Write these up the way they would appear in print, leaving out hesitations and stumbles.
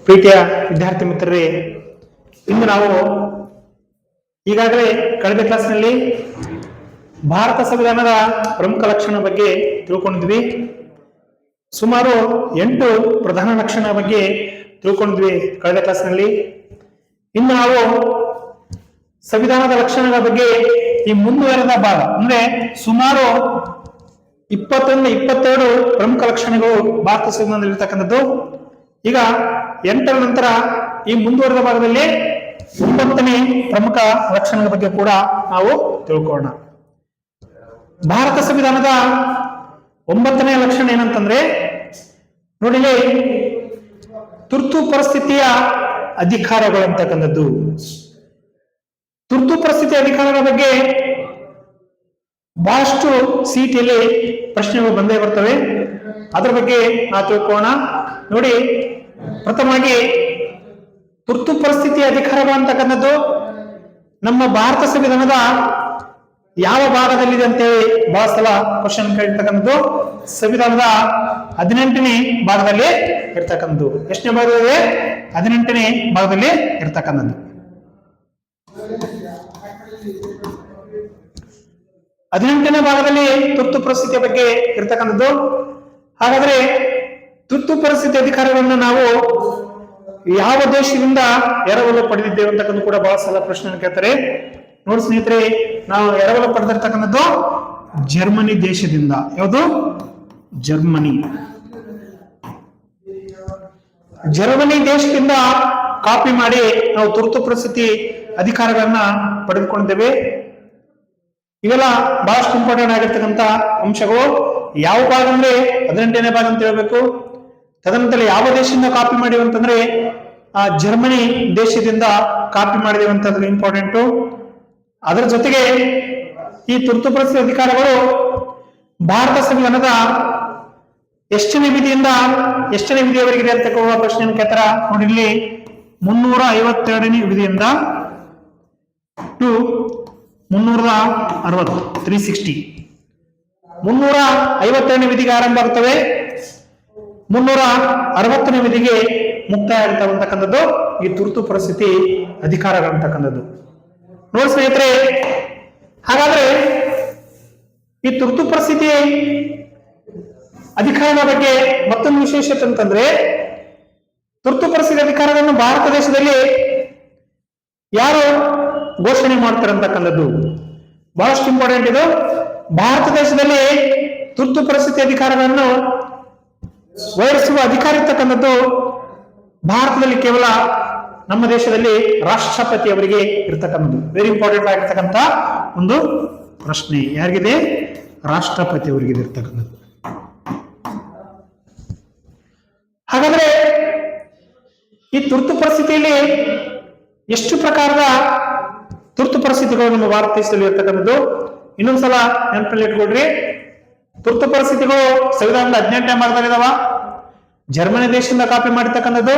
ಪ್ರೀತಿಯ ವಿದ್ಯಾರ್ಥಿ ಮಿತ್ರರೇ, ಇಂದು ನಾವು ಈಗಾಗಲೇ ಕಳೆದ ಕ್ಲಾಸ್ನಲ್ಲಿ ಭಾರತ ಸಂವಿಧಾನದ ಪ್ರಮುಖ ಲಕ್ಷಣ ಬಗ್ಗೆ ತಿಳ್ಕೊಂಡಿದ್ವಿ. ಸುಮಾರು 8 ಪ್ರಧಾನ ಲಕ್ಷಣ ಬಗ್ಗೆ ತಿಳ್ಕೊಂಡಿದ್ವಿ ಕಳೆದ ಕ್ಲಾಸ್ನಲ್ಲಿ. ಇನ್ನು ನಾವು ಸಂವಿಧಾನದ ಲಕ್ಷಣಗಳ ಬಗ್ಗೆ ಈ ಮುಂದುವರೆದ ಭಾಗ ಅಂದ್ರೆ ಸುಮಾರು 21-22 ಪ್ರಮುಖ ಲಕ್ಷಣಗಳು ಭಾರತ ಸಂವಿಧಾನದಲ್ಲಿ ಇರತಕ್ಕಂಥದ್ದು. ಈಗ 8ರ ನಂತರ ಈ ಮುಂದುವರೆದ ಭಾಗದಲ್ಲಿ 9ನೇ ಪ್ರಮುಖ ಲಕ್ಷಣಗಳ ಬಗ್ಗೆ ಕೂಡ ನಾವು ತಿಳ್ಕೊಳ್ಳೋಣ. ಭಾರತ ಸಂವಿಧಾನದ 9ನೇ ಲಕ್ಷಣ ಏನಂತಂದ್ರೆ ನೋಡಿ, ತುರ್ತು ಪರಿಸ್ಥಿತಿಯ ಅಧಿಕಾರಗಳು ಅಂತಕ್ಕಂಥದ್ದು. ತುರ್ತು ಪರಿಸ್ಥಿತಿ ಅಧಿಕಾರಗಳ ಬಗ್ಗೆ ಬಹಳಷ್ಟು ಸಿಟಿಯಲ್ಲಿ ಪ್ರಶ್ನೆಗಳು ಬಂದೇ ಬರ್ತವೆ. ಅದರ ಬಗ್ಗೆ ನಾವು ತಿಳ್ಕೊಳ್ಳೋಣ. ನೋಡಿ, ಪ್ರಥಮವಾಗಿ ತುರ್ತು ಪರಿಸ್ಥಿತಿ ಅಧಿಕಾರಗಳು ಅಂತಕ್ಕಂಥದ್ದು ನಮ್ಮ ಭಾರತ ಸಂವಿಧಾನದ ಯಾವ ಭಾಗದಲ್ಲಿದೆ ಅಂತೇಳಿ ಬಹಳ ಸಲ ಕ್ವಶನ್ ಕೇಳಿರ್ತಕ್ಕಂಥದ್ದು. ಸಂವಿಧಾನದ 18ನೇ ಭಾಗದಲ್ಲಿ ಇರ್ತಕ್ಕಂಥದ್ದು. ಎಷ್ಟನೇ ಭಾಗದಲ್ಲಿ? 18ನೇ ಭಾಗದಲ್ಲಿ ಇರ್ತಕ್ಕಂಥದ್ದು. 18ನೇ ಭಾಗದಲ್ಲಿ ತುರ್ತು ಪರಿಸ್ಥಿತಿಯ ಬಗ್ಗೆ ಇರ್ತಕ್ಕಂಥದ್ದು. ಹಾಗಾದ್ರೆ ತುರ್ತು ಪರಿಸ್ಥಿತಿ ಅಧಿಕಾರಗಳನ್ನು ನಾವು ಯಾವ ದೇಶದಿಂದ ಎರವಲು ಪಡೆದಿದ್ದೇವೆ ಅಂತಕ್ಕಂಥ ಕೂಡ ಬಹಳ ಸಲ ಪ್ರಶ್ನೆ ಕೇಳ್ತಾರೆ. ನೋಡಿ ಸ್ನೇಹಿತರೆ, ನಾವು ಎರವಲು ಪಡೆದಿರ್ತಕ್ಕಂಥದ್ದು ಜರ್ಮನಿ ದೇಶದಿಂದ. ಯಾವುದು? ಜರ್ಮನಿ ದೇಶದಿಂದ ಕಾಪಿ ಮಾಡಿ ನಾವು ತುರ್ತು ಪರಿಸ್ಥಿತಿ ಅಧಿಕಾರಗಳನ್ನ ಪಡೆದುಕೊಂಡಿದ್ದೇವೆ. ಇವೆಲ್ಲ ಬಹಳಷ್ಟು ಇಂಪಾರ್ಟೆಂಟ್ ಆಗಿರ್ತಕ್ಕಂಥ ಅಂಶಗಳು. ಯಾವ ಭಾಗ ಅಂದ್ರೆ 18ನೇ ಭಾಗ ಅಂತ ಹೇಳ್ಬೇಕು. ತದನಂತರ ಯಾವ ದೇಶದಿಂದ ಕಾಪಿ ಮಾಡಿವೆ ಅಂತಂದ್ರೆ ಜರ್ಮನಿ ದೇಶದಿಂದ ಕಾಪಿ ಮಾಡಿದೇವೆ ಅಂತಂದ್ರೆ ಇಂಪಾರ್ಟೆಂಟು. ಅದರ ಜೊತೆಗೆ ಈ ತುರ್ತು ಪರಿಸ್ಥಿತಿ ಅಧಿಕಾರಗಳು ಭಾರತ ಸಂವಿಧಾನದ ಎಷ್ಟನೇ ವಿಧಿಯಿಂದ ಎಷ್ಟನೇ ವಿಧಿಯವರೆಗಿದೆ ಅಂತ ಪ್ರಶ್ನೆಯನ್ನು ಕೇಳ್ತಾರ. ನೋಡಿ, ಇಲ್ಲಿ 352ನೇ ವಿಧಿಯಿಂದ ಟು 360 360 352ನೇ ವಿಧಿಗೆ ಆರಂಭ ಆಗ್ತವೆ, 360ನೇ ವಿಧಿಗೆ ಮುಕ್ತಾಯ ಆಗ್ತಕ್ಕಂಥದ್ದು ಈ ತುರ್ತು ಪರಿಸ್ಥಿತಿ ಅಧಿಕಾರಗಳಂತಕ್ಕಂಥದ್ದು. ನೋಡಿ ಸ್ನೇಹಿತರೆ, ಹಾಗಾದ್ರೆ ಈ ತುರ್ತು ಪರಿಸ್ಥಿತಿ ಅಧಿಕಾರದ ಬಗ್ಗೆ ಮತ್ತೊಂದು ವಿಶೇಷತೆ ಅಂತಂದ್ರೆ, ತುರ್ತು ಪರಿಸ್ಥಿತಿ ಅಧಿಕಾರವನ್ನು ಭಾರತ ದೇಶದಲ್ಲಿ ಯಾರು ಘೋಷಣೆ ಮಾಡ್ತಾರೆ ಅಂತಕ್ಕಂಥದ್ದು ಬಹಳಷ್ಟು ಇಂಪಾರ್ಟೆಂಟ್. ಇದು ಭಾರತ ದೇಶದಲ್ಲಿ ತುರ್ತು ಪರಿಸ್ಥಿತಿ ಅಧಿಕಾರಗಳನ್ನು ಹೊರಡಿಸುವ ಅಧಿಕಾರ ಇರ್ತಕ್ಕಂಥದ್ದು ಭಾರತದಲ್ಲಿ ಕೇವಲ ನಮ್ಮ ದೇಶದಲ್ಲಿ ರಾಷ್ಟ್ರಪತಿ ಅವರಿಗೆ ಇರ್ತಕ್ಕಂಥದ್ದು. ವೆರಿ ಇಂಪಾರ್ಟೆಂಟ್ ಆಗಿರ್ತಕ್ಕಂಥ ಒಂದು ಪ್ರಶ್ನೆ. ಯಾರಿಗಿದೆ? ರಾಷ್ಟ್ರಪತಿ ಅವರಿಗೆ ಇರ್ತಕ್ಕಂಥದ್ದು. ಹಾಗಾದ್ರೆ ಈ ತುರ್ತು ಪರಿಸ್ಥಿತಿಯಲ್ಲಿ ಎಷ್ಟು ಪ್ರಕಾರದ ತುರ್ತು ಪರಿಸ್ಥಿತಿಗಳು ನಮ್ಮ ಭಾರತ ದೇಶದಲ್ಲಿ ಇರ್ತಕ್ಕಂಥದ್ದು ಇನ್ನೊಂದ್ಸಲ ನೆನಪಲ್ಲಿ ಇಟ್ಕೊಡ್ರಿ. ತುರ್ತು ಪರಿಸ್ಥಿತಿಗಳು ಸಂವಿಧಾನದ 18ನೇ ಭಾಗದಲ್ಲಿದಾವ. ಜರ್ಮನಿ ದೇಶದಿಂದ ಕಾಪಿ ಮಾಡಿರ್ತಕ್ಕಂಥದ್ದು.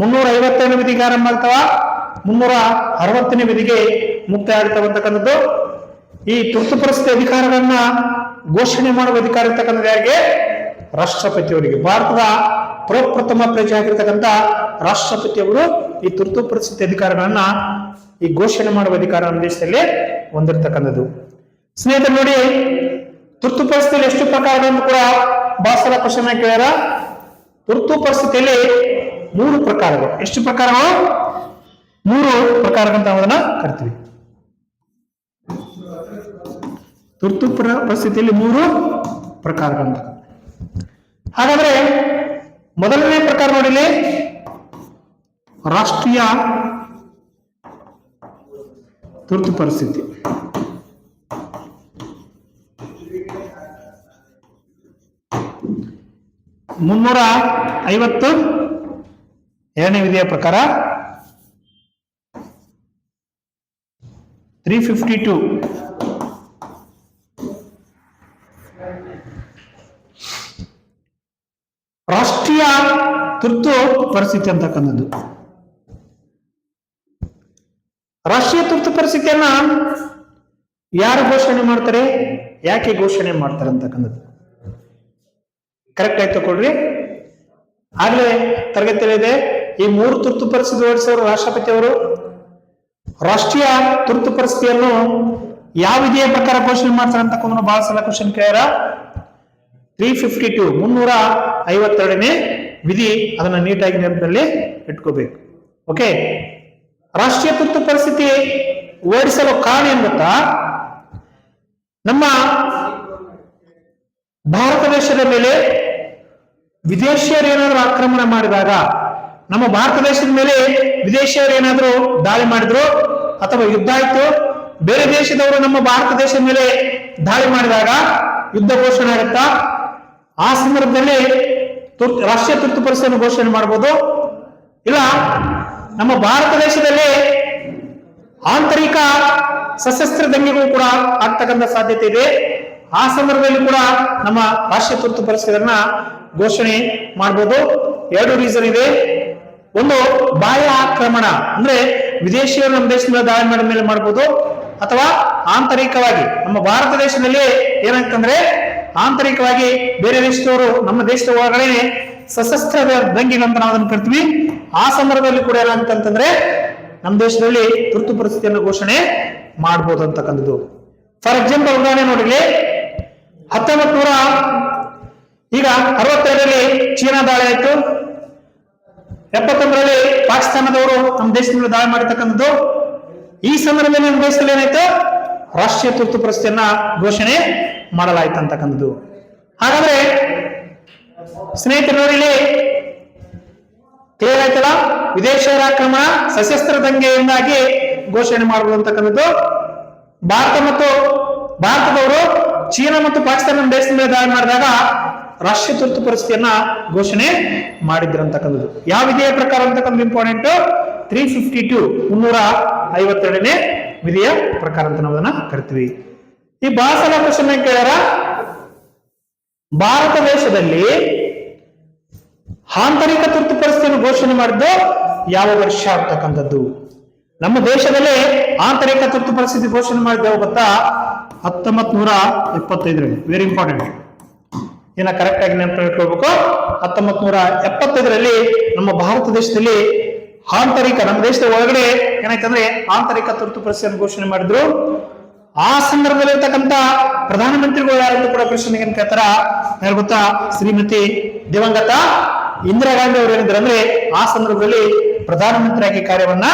352ನೇ ವಿಧಿಗೆ ಆರಂಭ ಆಗ್ತಾವ, 360ನೇ ವಿಧಿಗೆ ಮುಕ್ತಾಯ ಆಗ್ತಕ್ಕಂಥದ್ದು. ಈ ತುರ್ತು ಪರಿಸ್ಥಿತಿ ಅಧಿಕಾರಗಳನ್ನ ಘೋಷಣೆ ಮಾಡುವ ಅಧಿಕಾರ ಇರ್ತಕ್ಕಂಥದ್ದು ಯಾರಿಗೆ? ರಾಷ್ಟ್ರಪತಿಯವರಿಗೆ. ಭಾರತದ ಪ್ರಪ್ರಥಮ ಪ್ರಜೆ ಆಗಿರ್ತಕ್ಕಂಥ ರಾಷ್ಟ್ರಪತಿಯವರು ಈ ತುರ್ತು ಪರಿಸ್ಥಿತಿ ಅಧಿಕಾರಗಳನ್ನ ಈ ಘೋಷಣೆ ಮಾಡುವ ಅಧಿಕಾರ ನಮ್ಮ ದೇಶದಲ್ಲಿ ಹೊಂದಿರತಕ್ಕಂಥದ್ದು. ಸ್ನೇಹಿತರು ನೋಡಿ, ತುರ್ತು ಪರಿಸ್ಥಿತಿಯಲ್ಲಿ ಎಷ್ಟು ಪ್ರಕಾರಗಳನ್ನು ಕೂಡ ಬಹಳ ಸಲ ಕ್ವಶನ್ ಕೇಳ್ಯಾರ. ತುರ್ತು ಪರಿಸ್ಥಿತಿಯಲ್ಲಿ 3 ಪ್ರಕಾರಗಳು. ಎಷ್ಟು ಪ್ರಕಾರಗಳು? 3 ಪ್ರಕಾರಗಳಂತ ಅದನ್ನ ಕರಿತೀವಿ. ತುರ್ತು ಪರಿಸ್ಥಿತಿಯಲ್ಲಿ 3 ಪ್ರಕಾರಗಳಂತ. ಹಾಗಾದ್ರೆ ಮೊದಲನೇ ಪ್ರಕಾರ ನೋಡಿಲಿ, ರಾಷ್ಟ್ರೀಯ ತುರ್ತು ಪರಿಸ್ಥಿತಿ. ಮುನ್ನೂರ 52ನೇ ವಿಧಿಯ ಪ್ರಕಾರ 352 ರಾಷ್ಟ್ರೀಯ ತುರ್ತು ಪರಿಸ್ಥಿತಿ ಅಂತಕ್ಕಂಥದ್ದು. ರಾಷ್ಟ್ರೀಯ ತುರ್ತು ಪರಿಸ್ಥಿತಿಯನ್ನ ಯಾರು ಘೋಷಣೆ ಮಾಡ್ತಾರೆ, ಯಾಕೆ ಘೋಷಣೆ ಮಾಡ್ತಾರೆ ಅಂತಕ್ಕಂಥದ್ದು ಕರೆಕ್ಟ್ ಆಯ್ತು ಕೊಡ್ರಿ. ಆಗ್ಲೇ ತರಗತಿಯಲ್ಲಿದೆ ಈ 3 ತುರ್ತು ಪರಿಸ್ಥಿತಿ ಹೊರಡಿಸಿದವರು ರಾಷ್ಟ್ರಪತಿ ಅವರು. ರಾಷ್ಟ್ರೀಯ ತುರ್ತು ಪರಿಸ್ಥಿತಿಯನ್ನು ಯಾವ ವಿಧಿಯ ಪ್ರಕಾರ ಘೋಷಣೆ ಮಾಡ್ತಾರೆ ಅಂತಕ್ಕಂಥ ಬಹಳ ಸಲ ಕ್ವಶನ್ ಕೇಳ್ಯಾರ. 352 352ನೇ ವಿಧಿ, ಅದನ್ನ ನೀಟಾಗಿ ನೆನಪಿನಲ್ಲಿ ಇಟ್ಕೋಬೇಕು. ಓಕೆ, ರಾಷ್ಟ್ರೀಯ ತುರ್ತು ಪರಿಸ್ಥಿತಿ ಹೊರಡಿಸಲು ಕಾರಣ ಏನ್ ಗೊತ್ತಾ? ನಮ್ಮ ಭಾರತ ದೇಶದ ಮೇಲೆ ವಿದೇಶಿಯರು ಏನಾದ್ರು ಆಕ್ರಮಣ ಮಾಡಿದಾಗ, ನಮ್ಮ ಭಾರತ ದೇಶದ ಮೇಲೆ ವಿದೇಶಿಯರು ಏನಾದ್ರು ದಾಳಿ ಮಾಡಿದ್ರು ಅಥವಾ ಯುದ್ಧ ಆಯ್ತು, ಬೇರೆ ದೇಶದವರು ನಮ್ಮ ಭಾರತ ದೇಶದ ಮೇಲೆ ದಾಳಿ ಮಾಡಿದಾಗ ಯುದ್ಧ ಘೋಷಣೆ ಆಗುತ್ತಾ, ಆ ಸಂದರ್ಭದಲ್ಲಿ ರಾಷ್ಟ್ರೀಯ ತುರ್ತು ಪರಿಸ್ಥಿತಿಯನ್ನು ಘೋಷಣೆ ಮಾಡಬಹುದು. ಇಲ್ಲ, ನಮ್ಮ ಭಾರತ ದೇಶದಲ್ಲಿ ಆಂತರಿಕ ಸಶಸ್ತ್ರ ದಂಗೆಗಳು ಕೂಡ ಆಗ್ತಕ್ಕಂಥ ಸಾಧ್ಯತೆ ಇದೆ. ಆ ಸಂದರ್ಭದಲ್ಲಿ ಕೂಡ ನಮ್ಮ ರಾಷ್ಟ್ರೀಯ ತುರ್ತು ಪರಿಸ್ಥಿತಿಯನ್ನ ಘೋಷಣೆ ಮಾಡಬಹುದು. 2 ರೀಸನ್ ಇದೆ. ಒಂದು, ಬಾಹ್ಯ ಆಕ್ರಮಣ ಅಂದ್ರೆ ವಿದೇಶಿಯರು ನಮ್ಮ ದೇಶದ ಮೇಲೆ ದಾಳಿ ಮಾಡಿದ ಮೇಲೆ ಮಾಡಬಹುದು, ಅಥವಾ ಆಂತರಿಕವಾಗಿ ನಮ್ಮ ಭಾರತ ದೇಶದಲ್ಲಿ ಏನಾಗ್ತಂದ್ರೆ ಆಂತರಿಕವಾಗಿ ಬೇರೆ ದೇಶದವರು ನಮ್ಮ ದೇಶದ ಒಳಗಡೆ ಸಶಸ್ತ್ರ ದಂಗೆಗಳಂತ ನಾವು ಅದನ್ನು ಕರಿತೀವಿ. ಆ ಸಂದರ್ಭದಲ್ಲಿ ಕೂಡ ಏನಾಗ್ತಂತಂದ್ರೆ ನಮ್ಮ ದೇಶದಲ್ಲಿ ತುರ್ತು ಪರಿಸ್ಥಿತಿಯನ್ನು ಘೋಷಣೆ ಮಾಡಬಹುದು ಅಂತಕ್ಕಂಥದ್ದು. ಫಾರ್ ಎಕ್ಸಾಂಪಲ್ ಉದಾಹರಣೆ ನೋಡಿಲಿ, 1962ರಲ್ಲಿ ಚೀನಾ ದಾಳಿ ಆಯ್ತು, 71ರಲ್ಲಿ ಪಾಕಿಸ್ತಾನದವರು ನಮ್ಮ ದೇಶದ ಮೇಲೆ ದಾಳಿ ಮಾಡಿರ್ತಕ್ಕಂಥದ್ದು. ಈ ಸಂದರ್ಭದಲ್ಲಿ ನಮ್ಮ ದೇಶದಲ್ಲಿ ಏನಾಯ್ತು? ರಾಷ್ಟ್ರೀಯ ತುರ್ತು ಪರಿಸ್ಥಿತಿಯನ್ನ ಘೋಷಣೆ ಮಾಡಲಾಯ್ತು ಅಂತಕ್ಕಂಥದ್ದು. ಹಾಗಾದ್ರೆ ಸ್ನೇಹಿತರು ನೋಡಿ, ಕ್ಲಿಯರ್ ಆಯ್ತಲ್ಲ? ವಿದೇಶಿಯರ ಆಕ್ರಮಣ, ಸಶಸ್ತ್ರ ದಂಗೆಯಿಂದಾಗಿ ಘೋಷಣೆ ಮಾಡಬಹುದು ಅಂತಕ್ಕಂಥದ್ದು. ಭಾರತದವರು ಚೀನಾ ಮತ್ತು ಪಾಕಿಸ್ತಾನ ನಮ್ಮ ದೇಶದ ಮೇಲೆ ದಾಳಿ ಮಾಡಿದಾಗ ರಾಷ್ಟ್ರೀಯ ತುರ್ತು ಪರಿಸ್ಥಿತಿಯನ್ನ ಘೋಷಣೆ ಮಾಡಿದ್ರು ಅಂತಕ್ಕಂಥದ್ದು. ಯಾವ ವಿಧಿಯ ಪ್ರಕಾರ ಅಂತಕ್ಕಂಥ ಇಂಪಾರ್ಟೆಂಟ್, 352 352ನೇ ವಿಧಿಯ ಪ್ರಕಾರ ಅಂತ ನಾವು ಅದನ್ನ ಕರಿತೀವಿ. ಈ ಬಹಳ ಸಲ ಕ್ವಶನ್ ಕೇಳ್ಯಾರ, ಭಾರತ ದೇಶದಲ್ಲಿ ಆಂತರಿಕ ತುರ್ತು ಪರಿಸ್ಥಿತಿಯನ್ನು ಘೋಷಣೆ ಮಾಡಿದ್ದು ಯಾವ ವರ್ಷ ಅಂತಕ್ಕಂಥದ್ದು. ನಮ್ಮ ದೇಶದಲ್ಲಿ ಆಂತರಿಕ ತುರ್ತು ಪರಿಸ್ಥಿತಿ ಘೋಷಣೆ ಮಾಡಿದ್ದೇವೆ ಗೊತ್ತಾ? 1975ರಲ್ಲಿ. ವೆರಿ ಇಂಪಾರ್ಟೆಂಟ್, ಏನ ಕರೆಕ್ಟ್ ಆಗಿ ನೆನಪಿಟ್ಕೊಳ್ಬೇಕು. 1975ರಲ್ಲಿ ನಮ್ಮ ಭಾರತ ದೇಶದಲ್ಲಿ ನಮ್ಮ ದೇಶದ ಒಳಗಡೆ ಏನಾಯ್ತಂದ್ರೆ ಆಂತರಿಕ ತುರ್ತು ಪರಿಸ್ಥಿತಿಯನ್ನು ಘೋಷಣೆ ಮಾಡಿದ್ರು. ಆ ಸಂದರ್ಭದಲ್ಲಿ ಇರ್ತಕ್ಕಂಥ ಪ್ರಧಾನಮಂತ್ರಿಗಳು ಯಾರಂತ ಕೂಡ ಪ್ರಶ್ನೆಗೆ ಏನ್ ಕೇಳ್ತಾರ, ಯಾರು ಗೊತ್ತಾ? ಶ್ರೀಮತಿ ದಿವಂಗತ ಇಂದಿರಾ ಗಾಂಧಿ ಅವರು ಏನಿದ್ರು ಅಂದ್ರೆ ಆ ಸಂದರ್ಭದಲ್ಲಿ ಪ್ರಧಾನಮಂತ್ರಿಯಾಗಿ ಕಾರ್ಯವನ್ನ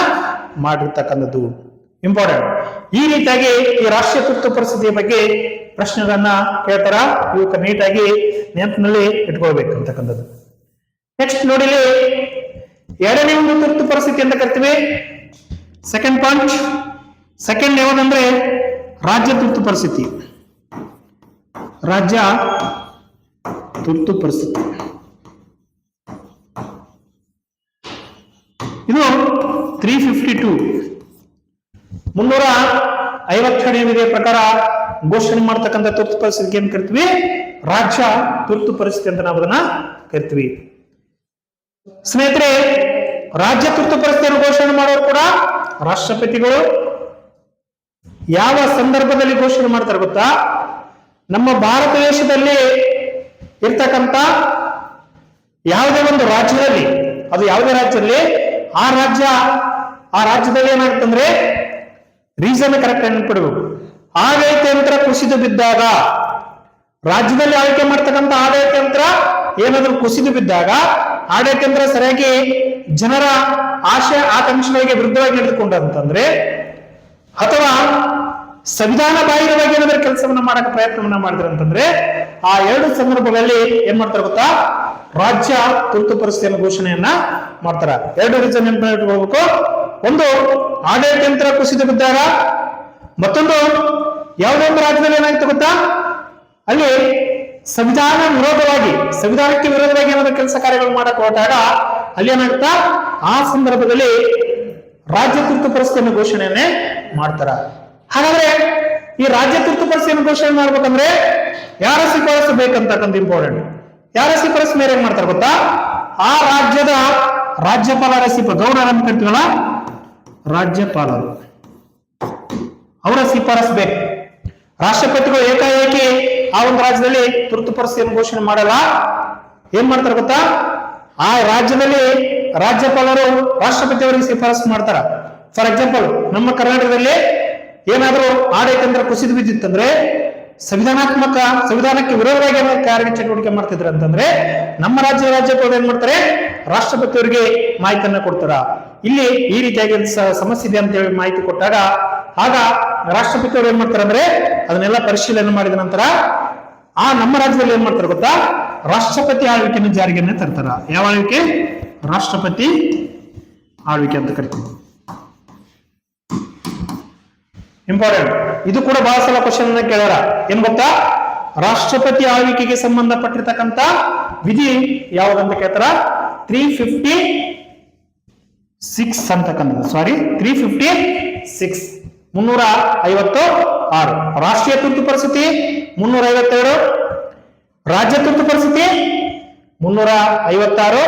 ಮಾಡಿರ್ತಕ್ಕಂಥದ್ದು. ಇಂಪಾರ್ಟೆಂಟ್. ಈ ರೀತಿಯಾಗಿ ಈ ರಾಷ್ಟ್ರೀಯ ತುರ್ತು ಪರಿಸ್ಥಿತಿಯ ಬಗ್ಗೆ ಪ್ರಶ್ನೆಗಳನ್ನ ಕೇಳ್ತಾರ, ಇವಕ್ಕೆ ನೀಟಾಗಿ ನೆನಪಿನಲ್ಲಿ ಇಟ್ಕೊಳ್ಬೇಕಂತಕ್ಕಂಥದ್ದು. ನೆಕ್ಸ್ಟ್ ನೋಡಿಲಿ, 2ನೇ ಒಂದು ತುರ್ತು ಪರಿಸ್ಥಿತಿ ಅಂತ ಕರಿತೀವಿ. ಸೆಕೆಂಡ್ ಪಾಯಿಂಟ್, ಸೆಕೆಂಡ್ ಯಾವ್ದಂದ್ರೆ ರಾಜ್ಯ ತುರ್ತು ಪರಿಸ್ಥಿತಿ. ರಾಜ್ಯ ತುರ್ತು ಪರಿಸ್ಥಿತಿ ಇದು 352 352ನೇ ವಿಧಿಯ ಪ್ರಕಾರ ಘೋಷಣೆ ಮಾಡತಕ್ಕಂಥ ತುರ್ತು ಪರಿಸ್ಥಿತಿಗೆ ಏನ್ ಕರಿತೀವಿ? ರಾಜ್ಯ ತುರ್ತು ಪರಿಸ್ಥಿತಿ ಅಂತ ನಾವು ಅದನ್ನ ಕರಿತೀವಿ. ಸ್ನೇಹಿತರೆ, ರಾಜ್ಯ ತುರ್ತು ಪರಿಸ್ಥಿತಿಯನ್ನು ಘೋಷಣೆ ಮಾಡೋರು ಕೂಡ ರಾಷ್ಟ್ರಪತಿಗಳು. ಯಾವ ಸಂದರ್ಭದಲ್ಲಿ ಘೋಷಣೆ ಮಾಡ್ತಾರೆ ಗೊತ್ತಾ? ನಮ್ಮ ಭಾರತ ದೇಶದಲ್ಲಿ ಇರ್ತಕ್ಕಂಥ ಯಾವುದೇ ಒಂದು ರಾಜ್ಯದಲ್ಲಿ, ಅದು ಯಾವುದೇ ರಾಜ್ಯದಲ್ಲಿ ಆ ರಾಜ್ಯದಲ್ಲಿ ಏನಾಗುತ್ತಂದ್ರೆ ರೀಸನ್ ಕರೆಕ್ಟ್ ನೆನಪಿಡಬೇಕು. ಆಡಳಿತ ಯಂತ್ರ ಕುಸಿದು ಬಿದ್ದಾಗ, ರಾಜ್ಯದಲ್ಲಿ ಆಳ್ವಿಕೆ ಮಾಡ್ತಕ್ಕಂಥ ಆಡಳಿತ ಯಂತ್ರ ಏನಾದ್ರೂ ಕುಸಿದು ಬಿದ್ದಾಗ, ಆಡಳಿತ ಯಂತ್ರ ಸರಿಯಾಗಿ ಜನರ ಆಶೆ ಆಕಾಂಕ್ಷೆಗಳಿಗೆ ವಿರುದ್ಧವಾಗಿ ನಡೆದುಕೊಂಡಂತಂದ್ರೆ, ಅಥವಾ ಸಂವಿಧಾನ ಬಾಹಿರವಾಗಿ ಏನಾದ್ರೂ ಕೆಲಸವನ್ನ ಮಾಡಕ್ಕೆ ಪ್ರಯತ್ನವನ್ನ ಮಾಡಿದ್ರು ಅಂತಂದ್ರೆ, ಆ 2 ಸಂದರ್ಭಗಳಲ್ಲಿ ಏನ್ ಮಾಡ್ತಾರೆ ಗೊತ್ತಾ? ರಾಜ್ಯ ತುರ್ತು ಪರಿಸ್ಥಿತಿಯನ್ನು ಘೋಷಣೆಯನ್ನ ಮಾಡ್ತಾರ. 2 ರೀಸನ್ ನೆನಪಿಟ್ಕೊಳ್ಬೇಕು. ಒಂದು, ಆಡಳಿತ ಯಂತ್ರ ಕುಸಿದು ಬಿದ್ದಾಗ. ಮತ್ತೊಂದು, ಯಾವುದೋ ಒಂದು ರಾಜ್ಯದಲ್ಲಿ ಏನಾಯ್ತು ಗೊತ್ತಾ? ಅಲ್ಲಿ ಸಂವಿಧಾನಕ್ಕೆ ವಿರೋಧವಾಗಿ ಏನಾದ್ರು ಕೆಲಸ ಕಾರ್ಯಗಳು ಮಾಡಕ್ ಹೊರಟಾಗ ಅಲ್ಲಿ ಏನಾಗುತ್ತಾ? ಆ ಸಂದರ್ಭದಲ್ಲಿ ರಾಜ್ಯ ತುರ್ತು ಪರಿಸ್ಥಿತಿಯನ್ನು ಘೋಷಣೆಯನ್ನೇ ಮಾಡ್ತಾರ. ಹಾಗಾದ್ರೆ ಈ ರಾಜ್ಯ ತುರ್ತು ಪರಿಸ್ಥಿತಿಯನ್ನು ಘೋಷಣೆ ಮಾಡ್ಬೇಕಂದ್ರೆ ಯಾರ ಶಿಫಾರಸು ಬೇಕಂತಕ್ಕಂಥ ಇಂಪಾರ್ಟೆಂಟ್. ಯಾರ ಶಿಫಾರಸು ಮೇಲೆ ಏನ್ ಮಾಡ್ತಾರೆ ಗೊತ್ತಾ? ಆ ರಾಜ್ಯದ ರಾಜ್ಯಪಾಲರ ಗವರ್ನರ್ ಅಂತ ಕರಿತೀವಲ್ಲ, ರಾಜ್ಯಪಾಲರು ಅವರ ಶಿಫಾರಸು ಬೇಕು. ರಾಷ್ಟ್ರಪತಿಗಳು ಏಕಾಏಕಿ ಆ ಒಂದು ರಾಜ್ಯದಲ್ಲಿ ತುರ್ತು ಪರಿಸ್ಥಿತಿಯನ್ನು ಘೋಷಣೆ ಮಾಡಲ್ಲ. ಏನ್ ಮಾಡ್ತಾರೆ ಗೊತ್ತಾ? ಆ ರಾಜ್ಯದಲ್ಲಿ ರಾಜ್ಯಪಾಲರು ರಾಷ್ಟ್ರಪತಿಯವರಿಗೆ ಶಿಫಾರಸು ಮಾಡ್ತಾರ. ಫಾರ್ ಎಕ್ಸಾಂಪಲ್, ನಮ್ಮ ಕರ್ನಾಟಕದಲ್ಲಿ ಏನಾದರೂ ಆಡಳಿತಂತ್ರ ಕುಸಿದು ಬಿದ್ದಿತ್ತಂದ್ರೆ ಸಂವಿಧಾನಕ್ಕೆ ವಿರೋಧವಾಗಿ ಕಾರ್ಯಚಟುವಟಿಕೆ ಮಾಡ್ತಿದ್ರು ಅಂತಂದ್ರೆ ನಮ್ಮ ರಾಜ್ಯಪಾಲರು ಏನ್ ಮಾಡ್ತಾರೆ, ರಾಷ್ಟ್ರಪತಿಯವರಿಗೆ ಮಾಹಿತಿಯನ್ನ ಕೊಡ್ತಾರ. ಇಲ್ಲಿ ಈ ರೀತಿಯಾಗಿ ಸಮಸ್ಯೆ ಇದೆ ಅಂತ ಹೇಳಿ ಮಾಹಿತಿ ಕೊಟ್ಟಾಗ ಆಗ ರಾಷ್ಟ್ರಪತಿಯವರು ಏನ್ ಮಾಡ್ತಾರೆ ಅಂದ್ರೆ ಅದನ್ನೆಲ್ಲ ಪರಿಶೀಲನೆ ಮಾಡಿದ ನಂತರ ನಮ್ಮ ರಾಜ್ಯದಲ್ಲಿ ಏನ್ ಮಾಡ್ತಾರೆ ಗೊತ್ತಾ, ರಾಷ್ಟ್ರಪತಿ ಆಳ್ವಿಕೆಯನ್ನು ಜಾರಿಗೆ ತರ್ತಾರ. ಯಾವ ಆಳ್ವಿಕೆ? ರಾಷ್ಟ್ರಪತಿ ಆಳ್ವಿಕೆ ಅಂತ ಕರಿತೀವಿ. ಇಂಪಾರ್ಟೆಂಟ್. ಇದು ಕೂಡ ಬಹಳ ಸಲ ಕ್ವಶನ್ ಕೇಳಾರ. ಏನ್ ಗೊತ್ತಾ, ರಾಷ್ಟ್ರಪತಿ ಆಳ್ವಿಕೆಗೆ ಸಂಬಂಧಪಟ್ಟಿರ್ತಕ್ಕಂಥ ವಿಧಿ ಯಾವ್ದಂತ ಕೇಳ್ತಾರ? 356 ಅಂತಕ್ಕಂಥದ್ದು. ಸಾರಿ, 356 356. ರಾಷ್ಟ್ರೀಯ ತುರ್ತು ಪರಿಸ್ಥಿತಿ 352, ರಾಜ್ಯ ತುರ್ತು ಪರಿಸ್ಥಿತಿ 356.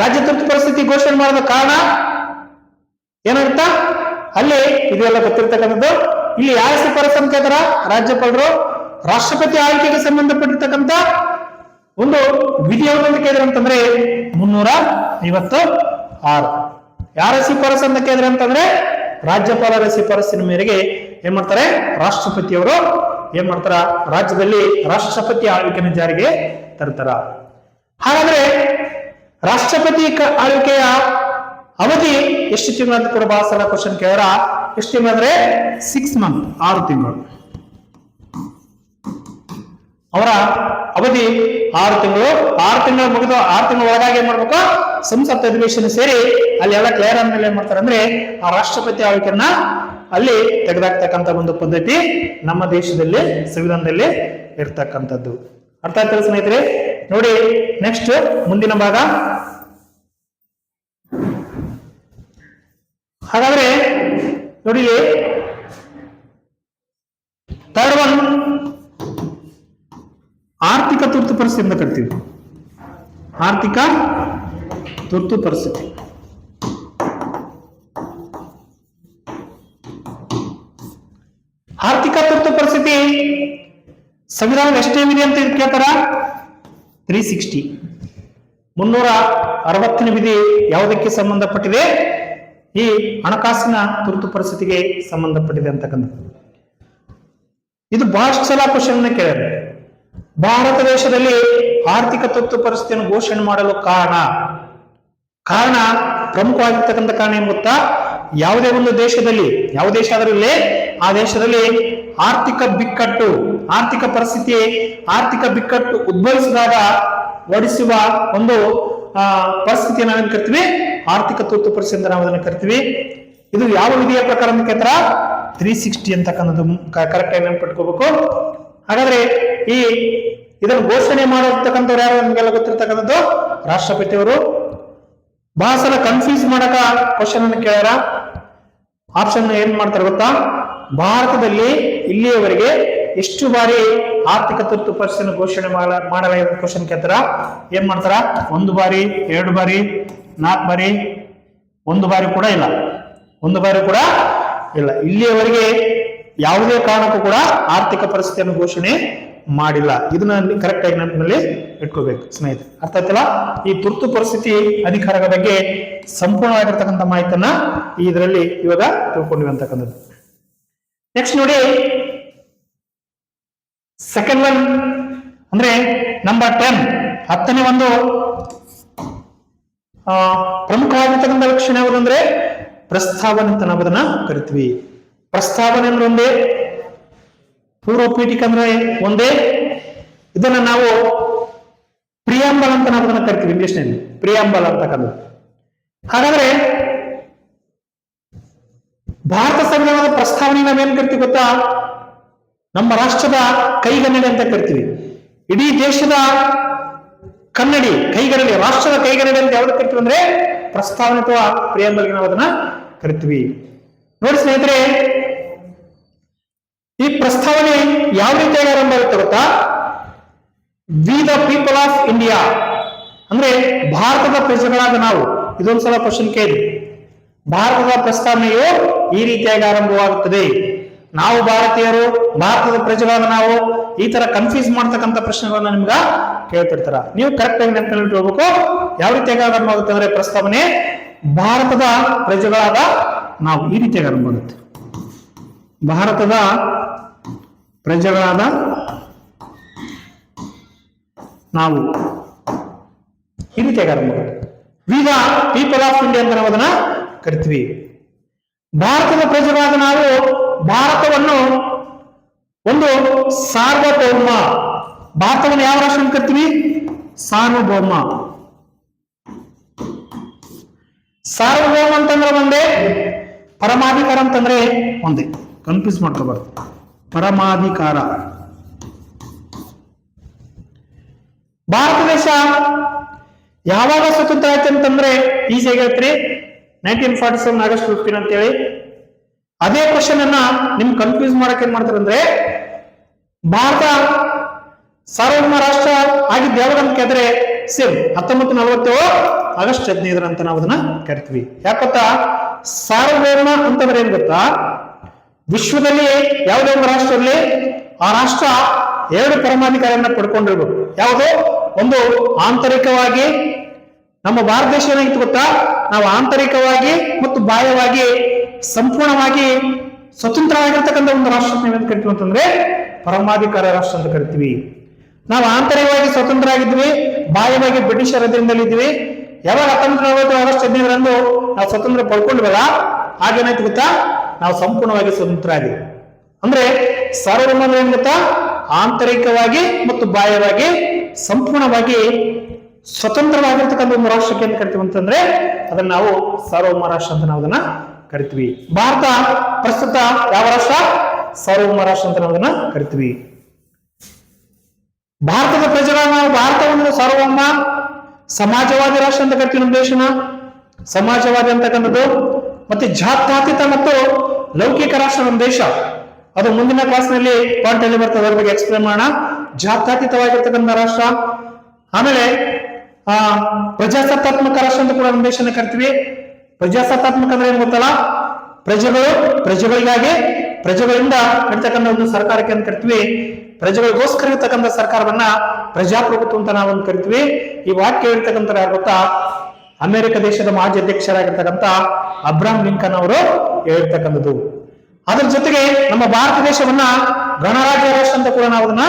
ರಾಜ್ಯ ತುರ್ತು ಪರಿಸ್ಥಿತಿ ಘೋಷಣೆ ಮಾಡಿದ ಕಾರಣ ಏನಾಗುತ್ತಾ ಅಲ್ಲಿ ಇದೆಲ್ಲ ಗೊತ್ತಿರ್ತಕ್ಕಂಥದ್ದು. ಇಲ್ಲಿ ಯಾವ ಶಿಫಾರಸು ಅಂತ ಕೇಳ್ತಾರ? ರಾಜ್ಯಪಾಲರು ರಾಷ್ಟ್ರಪತಿ ಆಳ್ವಿಕೆಗೆ ಸಂಬಂಧಪಟ್ಟಿರ್ತಕ್ಕಂಥ ಒಂದು ವಿಧಿ ಯಾವ್ದಂತ ಕೇಳಿದ್ರೆ ಅಂತಂದ್ರೆ 356. ಯಾರ ಶಿಫಾರಸು ಅಂತ ಕೇಳಿದ್ರೆ ಅಂತಂದ್ರೆ ರಾಜ್ಯಪಾಲರ ಶಿಫಾರಸಿನ ಮೇರೆಗೆ ಏನ್ ಮಾಡ್ತಾರೆ, ರಾಷ್ಟ್ರಪತಿಯವರು ಏನ್ ಮಾಡ್ತಾರ, ರಾಜ್ಯದಲ್ಲಿ ರಾಷ್ಟ್ರಪತಿ ಆಳ್ವಿಕೆಯನ್ನು ಜಾರಿಗೆ ತರ್ತಾರ. ಹಾಗಾದ್ರೆ ರಾಷ್ಟ್ರಪತಿ ಆಳ್ವಿಕೆಯ ಅವಧಿ ಎಷ್ಟು ತಿಂಗಳು ಅಂತ ಕೂಡ ಬಹಳ ಸಲ ಕ್ವಶನ್ ಕೇಳಾರ. ಎಷ್ಟು ತಿಂಗಳು ಅಂದ್ರೆ 6 ಮಂತ್, 6 ತಿಂಗಳು. ಅವರ ಅವಧಿ 6 ತಿಂಗಳು. 6 ತಿಂಗಳು ಮುಗಿದು 6 ತಿಂಗಳ ಒಳಗಾಗಿ ಏನ್ ಮಾಡ್ಬೇಕು, ಸಂಸತ್ ಅಧಿವೇಶನ ಸೇರಿ ಅಲ್ಲಿ ಎಲ್ಲ ಕ್ಲಿಯರ್ ಆದ್ಮೇಲೆ ಏನ್ ಮಾಡ್ತಾರೆ ಅಂದ್ರೆ ಆ ರಾಷ್ಟ್ರಪತಿ ಆಳ್ವಿಕೆಯನ್ನ ಅಲ್ಲಿ ತೆಗೆದಾಕ್ತಕ್ಕಂಥ ಒಂದು ಪದ್ಧತಿ ನಮ್ಮ ದೇಶದಲ್ಲಿ ಸಂವಿಧಾನದಲ್ಲಿ ಇರ್ತಕ್ಕಂಥದ್ದು. ಅರ್ಥ ಆಗ್ತದೆ ಸ್ನೇಹಿತರೆ? ನೋಡಿ, ನೆಕ್ಸ್ಟ್ ಮುಂದಿನ ಭಾಗ. ಹಾಗಾದ್ರೆ ನೋಡಿ, ಥರ್ಡ್ ಒನ್ ಆರ್ಥಿಕ ತುರ್ತು ಪರಿಸ್ಥಿತಿ ಅಂತ ಕರಿತೀವಿ. ಆರ್ಥಿಕ ತುರ್ತು ಪರಿಸ್ಥಿತಿ. ಆರ್ಥಿಕ ತುರ್ತು ಪರಿಸ್ಥಿತಿ ಸಂವಿಧಾನದ ಎಷ್ಟೇ ವಿಧಿ ಅಂತ ಕೇಳ್ತಾರ? 360. 360ನೇ ವಿಧಿ ಯಾವುದಕ್ಕೆ ಸಂಬಂಧಪಟ್ಟಿದೆ? ಈ ಹಣಕಾಸಿನ ತುರ್ತು ಪರಿಸ್ಥಿತಿಗೆ ಸಂಬಂಧಪಟ್ಟಿದೆ ಅಂತಕ್ಕಂಥದ್ದು. ಇದು ಬಹಳಷ್ಟು ಸಲ ಕ್ವಶನ್ ಕೇಳಿದ್ರೆ ಭಾರತ ದೇಶದಲ್ಲಿ ಆರ್ಥಿಕ ತುರ್ತು ಪರಿಸ್ಥಿತಿಯನ್ನು ಘೋಷಣೆ ಮಾಡಲು ಕಾರಣ ಪ್ರಮುಖವಾಗಿರ್ತಕ್ಕಂಥ ಕಾರಣ ಏನ್ ಗೊತ್ತಾ? ಯಾವುದೇ ಒಂದು ದೇಶದಲ್ಲಿ, ಯಾವ ದೇಶ ಆದರೂ ಇಲ್ಲೇ ಆ ದೇಶದಲ್ಲಿ ಆರ್ಥಿಕ ಬಿಕ್ಕಟ್ಟು ಉದ್ಭವಿಸಿದಾಗ ಒಡಿಸುವ ಒಂದು ಪರಿಸ್ಥಿತಿ ನಾವೇನ್ ಕರಿತೀವಿ? ಆರ್ಥಿಕ ತುರ್ತು ಪರಿಸ್ಥಿತಿ ಅಂತ ನಾವು ಅದನ್ನ ಕರಿತೀವಿ. ಇದು ಯಾವ ವಿಧಿಯ ಪ್ರಕಾರ ಅಂತ ಕೇಳ್ತಾರ? 360 ಅಂತಕ್ಕಂಥದ್ದು ಕರೆಕ್ಟ್ ಆಗಿ ನೆನ್ಪಿಟ್ಕೋಬೇಕು. ಹಾಗಾದ್ರೆ ಇದನ್ನು ಘೋಷಣೆ ಮಾಡಿರ್ತಕ್ಕಂಥವ್ರು ಯಾರು ನಮಗೆಲ್ಲ ಗೊತ್ತಿರ್ತಕ್ಕಂಥದ್ದು ರಾಷ್ಟ್ರಪತಿಯವರು. ಬಹಳ ಸಲ ಕನ್ಫ್ಯೂಸ್ ಮಾಡಕ ಕ್ವಶನ್ ಅನ್ನು ಕೇಳ್ಯಾರ. ಆಪ್ಷನ್ ಏನ್ ಮಾಡ್ತಾರೆ ಗೊತ್ತಾ? ಭಾರತದಲ್ಲಿ ಇಲ್ಲಿಯವರೆಗೆ ಎಷ್ಟು ಬಾರಿ ಆರ್ಥಿಕ ತುರ್ತು ಪರಿಸ್ಥಿತಿಯನ್ನು ಘೋಷಣೆ ಮಾಡಲಾಗಿದೆ ಕ್ವಶನ್ ಕೇಳ್ತಾರ. ಏನ್ ಮಾಡ್ತಾರ? 1 ಬಾರಿ, 2 ಬಾರಿ, 4 ಬಾರಿ, 1 ಬಾರಿ ಕೂಡ ಇಲ್ಲ. 1 ಬಾರಿ ಕೂಡ ಇಲ್ಲ. ಇಲ್ಲಿಯವರೆಗೆ ಯಾವುದೇ ಕಾರಣಕ್ಕೂ ಕೂಡ ಆರ್ಥಿಕ ಪರಿಸ್ಥಿತಿಯನ್ನು ಘೋಷಣೆ ಮಾಡಿಲ್ಲ. ಇದನ್ನ ಕರೆಕ್ಟ್ ಆಗಿ ನೆನಪಿನಲ್ಲಿ ಇಟ್ಕೋಬೇಕು ಸ್ನೇಹಿತರೆ. ಅರ್ಥ ಆಯ್ತಲ್ಲ? ಈ ತುರ್ತು ಪರಿಸ್ಥಿತಿ ಅಧಿಕಾರದ ಬಗ್ಗೆ ಸಂಪೂರ್ಣವಾಗಿರ್ತಕ್ಕಂಥ ಮಾಹಿತಿಯನ್ನ ಇದರಲ್ಲಿ ಇವಾಗ ತಿಳ್ಕೊಂಡಿವಿ ಅಂತಕ್ಕಂಥದ್ದು. ನೆಕ್ಸ್ಟ್ ನೋಡಿ, ಸೆಕೆಂಡ್ ಒನ್ ಅಂದ್ರೆ ನಂಬರ್ 10, 10ನೇ ಒಂದು ಪ್ರಮುಖವಾಗಿರ್ತಕ್ಕಂಥ ಲಕ್ಷಣ ಯಾವುದು ಅಂದ್ರೆ ಪ್ರಸ್ತಾವನೆ ಅಂತ ನಾವು ಅದನ್ನ ಕರಿತೀವಿ. ಪ್ರಸ್ತಾವನೆ ಅಂದ್ರೆ ಒಂದೇ, ಪೂರ್ವ ಪೀಠಿಕೆ ಅಂದ್ರೆ ಒಂದೇ. ಇದನ್ನ ನಾವು ಪ್ರಿಯಾಂಬಲ್ ಅಂತ ನಾವು ಅದನ್ನ ಕರಿತೀವಿ ಇಂಗ್ಲಿಷ್ ನಲ್ಲಿ, ಪ್ರಿಯಾಂಬಲ್ ಅಂತಕ್ಕಂಥದ್ದು. ಹಾಗಾದ್ರೆ ಭಾರತ ಸಂವಿಧಾನದ ಪ್ರಸ್ತಾವನೆ ನಾವೇನ್ ಕರಿತೀವಿ ಗೊತ್ತಾ? ನಮ್ಮ ರಾಷ್ಟ್ರದ ಕೈಗನ್ನಡಿ ಅಂತ ಕರಿತೀವಿ. ಇಡೀ ದೇಶದ ಕನ್ನಡಿ, ಕೈಗನ್ನಡಿ, ರಾಷ್ಟ್ರದ ಕೈಗನ್ನಡಿ ಅಂತ ಯಾವ್ದು ಕರಿತೀವಿ ಅಂದ್ರೆ ಪ್ರಸ್ತಾವನೆ ಅಥವಾ ಪ್ರಿಯಾಂಬಲ್ಗೆ ನಾವು ಅದನ್ನ ಕರಿತೀವಿ. ನೋಡಿ ಸ್ನೇಹಿತರೆ, ಈ ಪ್ರಸ್ತಾವನೆ ಯಾವ ರೀತಿಯಾಗಿ ಆರಂಭ ಆಗುತ್ತೆ ಗೊತ್ತಾ? We the people of India ಅಂದ್ರೆ ಭಾರತದ ಪ್ರಜೆಗಳಾದ ನಾವು. ಇದೊಂದ್ಸಲ ಕ್ವಶನ್ ಕೇಳಿ. ಭಾರತದ ಪ್ರಸ್ತಾವನೆಯು ಈ ರೀತಿಯಾಗಿ ಆರಂಭವಾಗುತ್ತದೆ. ನಾವು ಭಾರತೀಯರು, ಭಾರತದ ಪ್ರಜೆಗಳಾದ ನಾವು, ಈ ತರ ಕನ್ಫ್ಯೂಸ್ ಮಾಡ್ತಕ್ಕಂಥ ಪ್ರಶ್ನೆಗಳನ್ನ ನಿಮ್ಗ ಕೇಳ್ತಿರ್ತಾರ. ನೀವು ಕರೆಕ್ಟ್ ಆಗಿ ನೆನಪಿನಲ್ಲಿ ಹೋಗ್ಬೇಕು. ಯಾವ ರೀತಿಯಾಗಿ ಆರಂಭ ಆಗುತ್ತೆ ಅಂದ್ರೆ ಪ್ರಸ್ತಾವನೆ ಭಾರತದ ಪ್ರಜೆಗಳಾದ ನಾವು, ಈ ರೀತಿಯಾಗಿ ಆರಂಭ ಆಗುತ್ತೆ. ಭಾರತದ ಪ್ರಜೆಗಳಾದ ನಾವು, ಈ ರೀತಿಯಾಗಿ ಆರಂಭ ಆಗುತ್ತೆ. We the people of India ಅಂತ ನಾವು ಅದನ್ನ ಕರಿತೀವಿ. ಭಾರತದ ಪ್ರಜೆಗಳಾದ ನಾವು ಭಾರತವನ್ನು ಒಂದು ಸಾರ್ವಭೌಮ, ಭಾರತವನ್ನು ಯಾವ ರಾಷ್ಟ್ರ ಅಂತ ಕರಿತೀವಿ? ಸಾರ್ವಭೌಮ. ಸಾರ್ವಭೌಮ ಅಂತಂದ್ರೆ ಒಂದೇ, ಪರಮಾಧಿಕಾರ ಅಂತಂದ್ರೆ ಒಂದೇ, ಕನ್ಫ್ಯೂಸ್ ಮಾಡ್ಕೋಬಾರ್ದು. ಪರಮಾಧಿಕಾರ. ಭಾರತ ದೇಶ ಯಾವಾಗ ಸ್ವತಂತ್ರ ಆಯ್ತು ಅಂತಂದ್ರೆ ಈಸಿಯಾಗಿ ಹೇಳ್ತೀರಿ, 1947 ಆಗಸ್ಟ್ 15 ಅಂತೇಳಿ. ಅದೇ ಕ್ವಶನ್ ಅನ್ನ ನಿಮ್ ಕನ್ಫ್ಯೂಸ್ ಮಾಡಕ್ ಏನ್ ಮಾಡ್ತಾರೆ ಅಂದ್ರೆ, ಭಾರತ ಸಾರ್ವಭೌಮ ರಾಷ್ಟ್ರ ಆಗಿದ್ದು ಯಾವಾಗ ಅಂತ ಕೇಳಿದ್ರೆ ಸೇಮ್ 1947 ಆಗಸ್ಟ್ 15 ಅಂತ ನಾವು ಅದನ್ನ ಕರಿತೀವಿ. ಯಾಕಂತ ಸಾರ್ವಭೌಮ ಅಂತಂದ್ರೆ ಏನ್ ಗೊತ್ತಾ, ವಿಶ್ವದಲ್ಲಿ ಯಾವುದೇ ಒಂದು ರಾಷ್ಟ್ರದಲ್ಲಿ ಆ ರಾಷ್ಟ್ರ ಎರಡು ಪರಮಾಧಿಕಾರಿಯನ್ನ ಪಡ್ಕೊಂಡಿರ್ಬೇಕು. ಯಾವುದು? ಒಂದು ಆಂತರಿಕವಾಗಿ, ನಮ್ಮ ಭಾರತ ದೇಶ ಏನಾಗಿತ್ತು ಗೊತ್ತಾ, ನಾವು ಆಂತರಿಕವಾಗಿ ಮತ್ತು ಬಾಹ್ಯವಾಗಿ ಸಂಪೂರ್ಣವಾಗಿ ಸ್ವತಂತ್ರವಾಗಿರ್ತಕ್ಕಂಥ ಒಂದು ರಾಷ್ಟ್ರ ನಾವೇನ್ ಕರಿತೀವಿ ಅಂತಂದ್ರೆ ಪರಮಾಧಿಕಾರ ರಾಷ್ಟ್ರ ಅಂತ ಕರಿತೀವಿ. ನಾವು ಆಂತರಿಕವಾಗಿ ಸ್ವತಂತ್ರ ಆಗಿದ್ವಿ, ಬಾಹ್ಯವಾಗಿ ಬ್ರಿಟಿಷರ ಅಧೀನದಲ್ಲಿ ಇದ್ವಿ. ಯಾವಾಗ 1940 ಆಗಸ್ಟ್ 15 ನಾವು ಸ್ವತಂತ್ರ ಪಡ್ಕೊಂಡ್ವಲ್ಲ, ಆಗೇನಾಯ್ತು ಗೊತ್ತಾ, ನಾವು ಸಂಪೂರ್ಣವಾಗಿ ಸ್ವತಂತ್ರ ಆಗಿದ್ವಿ. ಅಂದ್ರೆ ಸಾರ್ವಭೌಮ ಏನ್ ಗೊತ್ತಾ, ಆಂತರಿಕವಾಗಿ ಮತ್ತು ಬಾಹ್ಯವಾಗಿ ಸಂಪೂರ್ಣವಾಗಿ ಸ್ವತಂತ್ರವಾಗಿರ್ತಕ್ಕಂಥ ಒಂದು ರಾಷ್ಟ್ರಕ್ಕೆ ಏನ್ ಕರಿತೀವಿ ಅಂತಂದ್ರೆ ಅದನ್ನ ನಾವು ಸಾರ್ವಭೌಮ ರಾಷ್ಟ್ರ ಅಂತ ನಾವು ಅದನ್ನ ಕರಿತೀವಿ. ಭಾರತ ಪ್ರಸ್ತುತ ಯಾವ ರಾಷ್ಟ್ರ? ಸಾರ್ವಭೌಮ ರಾಷ್ಟ್ರ ಅಂತ ನಾವು ಅದನ್ನ ಕರಿತೀವಿ. ಭಾರತದ ಪ್ರಜೆಗಳ ನಾವು ಭಾರತವನ್ನು ಸಾರ್ವಭೌಮ ಸಮಾಜವಾದಿ ರಾಷ್ಟ್ರ ಅಂತ ಕರಿತೀವಿ. ನಮ್ಮ ದೇಶನ ಸಮಾಜವಾದಿ ಅಂತಕ್ಕಂಥದ್ದು. ಮತ್ತೆ ಜಾತ್ಯತೀತ ಮತ್ತು ಲೌಕಿಕ ರಾಷ್ಟ್ರ ನಮ್ಮ ದೇಶ. ಅದು ಮುಂದಿನ ಕ್ಲಾಸ್ ನಲ್ಲಿ ಪಾಯಿಂಟ್ ಅಲ್ಲಿ ಬರ್ತದೆ, ಅದರ ಬಗ್ಗೆ ಎಕ್ಸ್ಪ್ಲೇನ್ ಮಾಡೋಣ. ಜಾತ್ಯತೀತವಾಗಿರ್ತಕ್ಕಂಥ ರಾಷ್ಟ್ರ. ಆಮೇಲೆ ಪ್ರಜಾಸತ್ತಾತ್ಮಕ ರಾಷ್ಟ್ರ ಅಂತ ಕೂಡ ನಮ್ಮ ದೇಶನ ಕರಿತೀವಿ. ಪ್ರಜಾಸತ್ತಾತ್ಮಕ ಅಂದ್ರೆ ಏನ್ ಗೊತ್ತಲ್ಲ, ಪ್ರಜೆಗಳಿಗಾಗಿ ಪ್ರಜೆಗಳಿಂದ ಇರ್ತಕ್ಕಂಥ ಒಂದು ಸರ್ಕಾರಕ್ಕೆ ಅಂತ ಕರಿತೀವಿ. ಪ್ರಜೆಗಳಿಗೋಸ್ಕರ ಇರ್ತಕ್ಕಂಥ ಸರ್ಕಾರವನ್ನ ಪ್ರಜಾಪ್ರಭುತ್ವ ಅಂತ ನಾವು ಕರಿತೀವಿ. ಈ ವಾಕ್ಯ ಇರ್ತಕ್ಕಂಥ ಯಾರು ಗೊತ್ತಾ, ಅಮೆರಿಕ ದೇಶದ ಮಾಜಿ ಅಧ್ಯಕ್ಷರಾಗಿರ್ತಕ್ಕಂಥ ಅಬ್ರಹಾಂ ಲಿಂಕನ್ ಅವರು ಹೇಳಿರ್ತಕ್ಕಂಥದ್ದು. ಅದರ ಜೊತೆಗೆ ನಮ್ಮ ಭಾರತ ದೇಶವನ್ನ ಗಣರಾಜ್ಯ ರಾಷ್ಟ್ರ ಅಂತ ಕೂಡ ನಾವು ಅದನ್ನ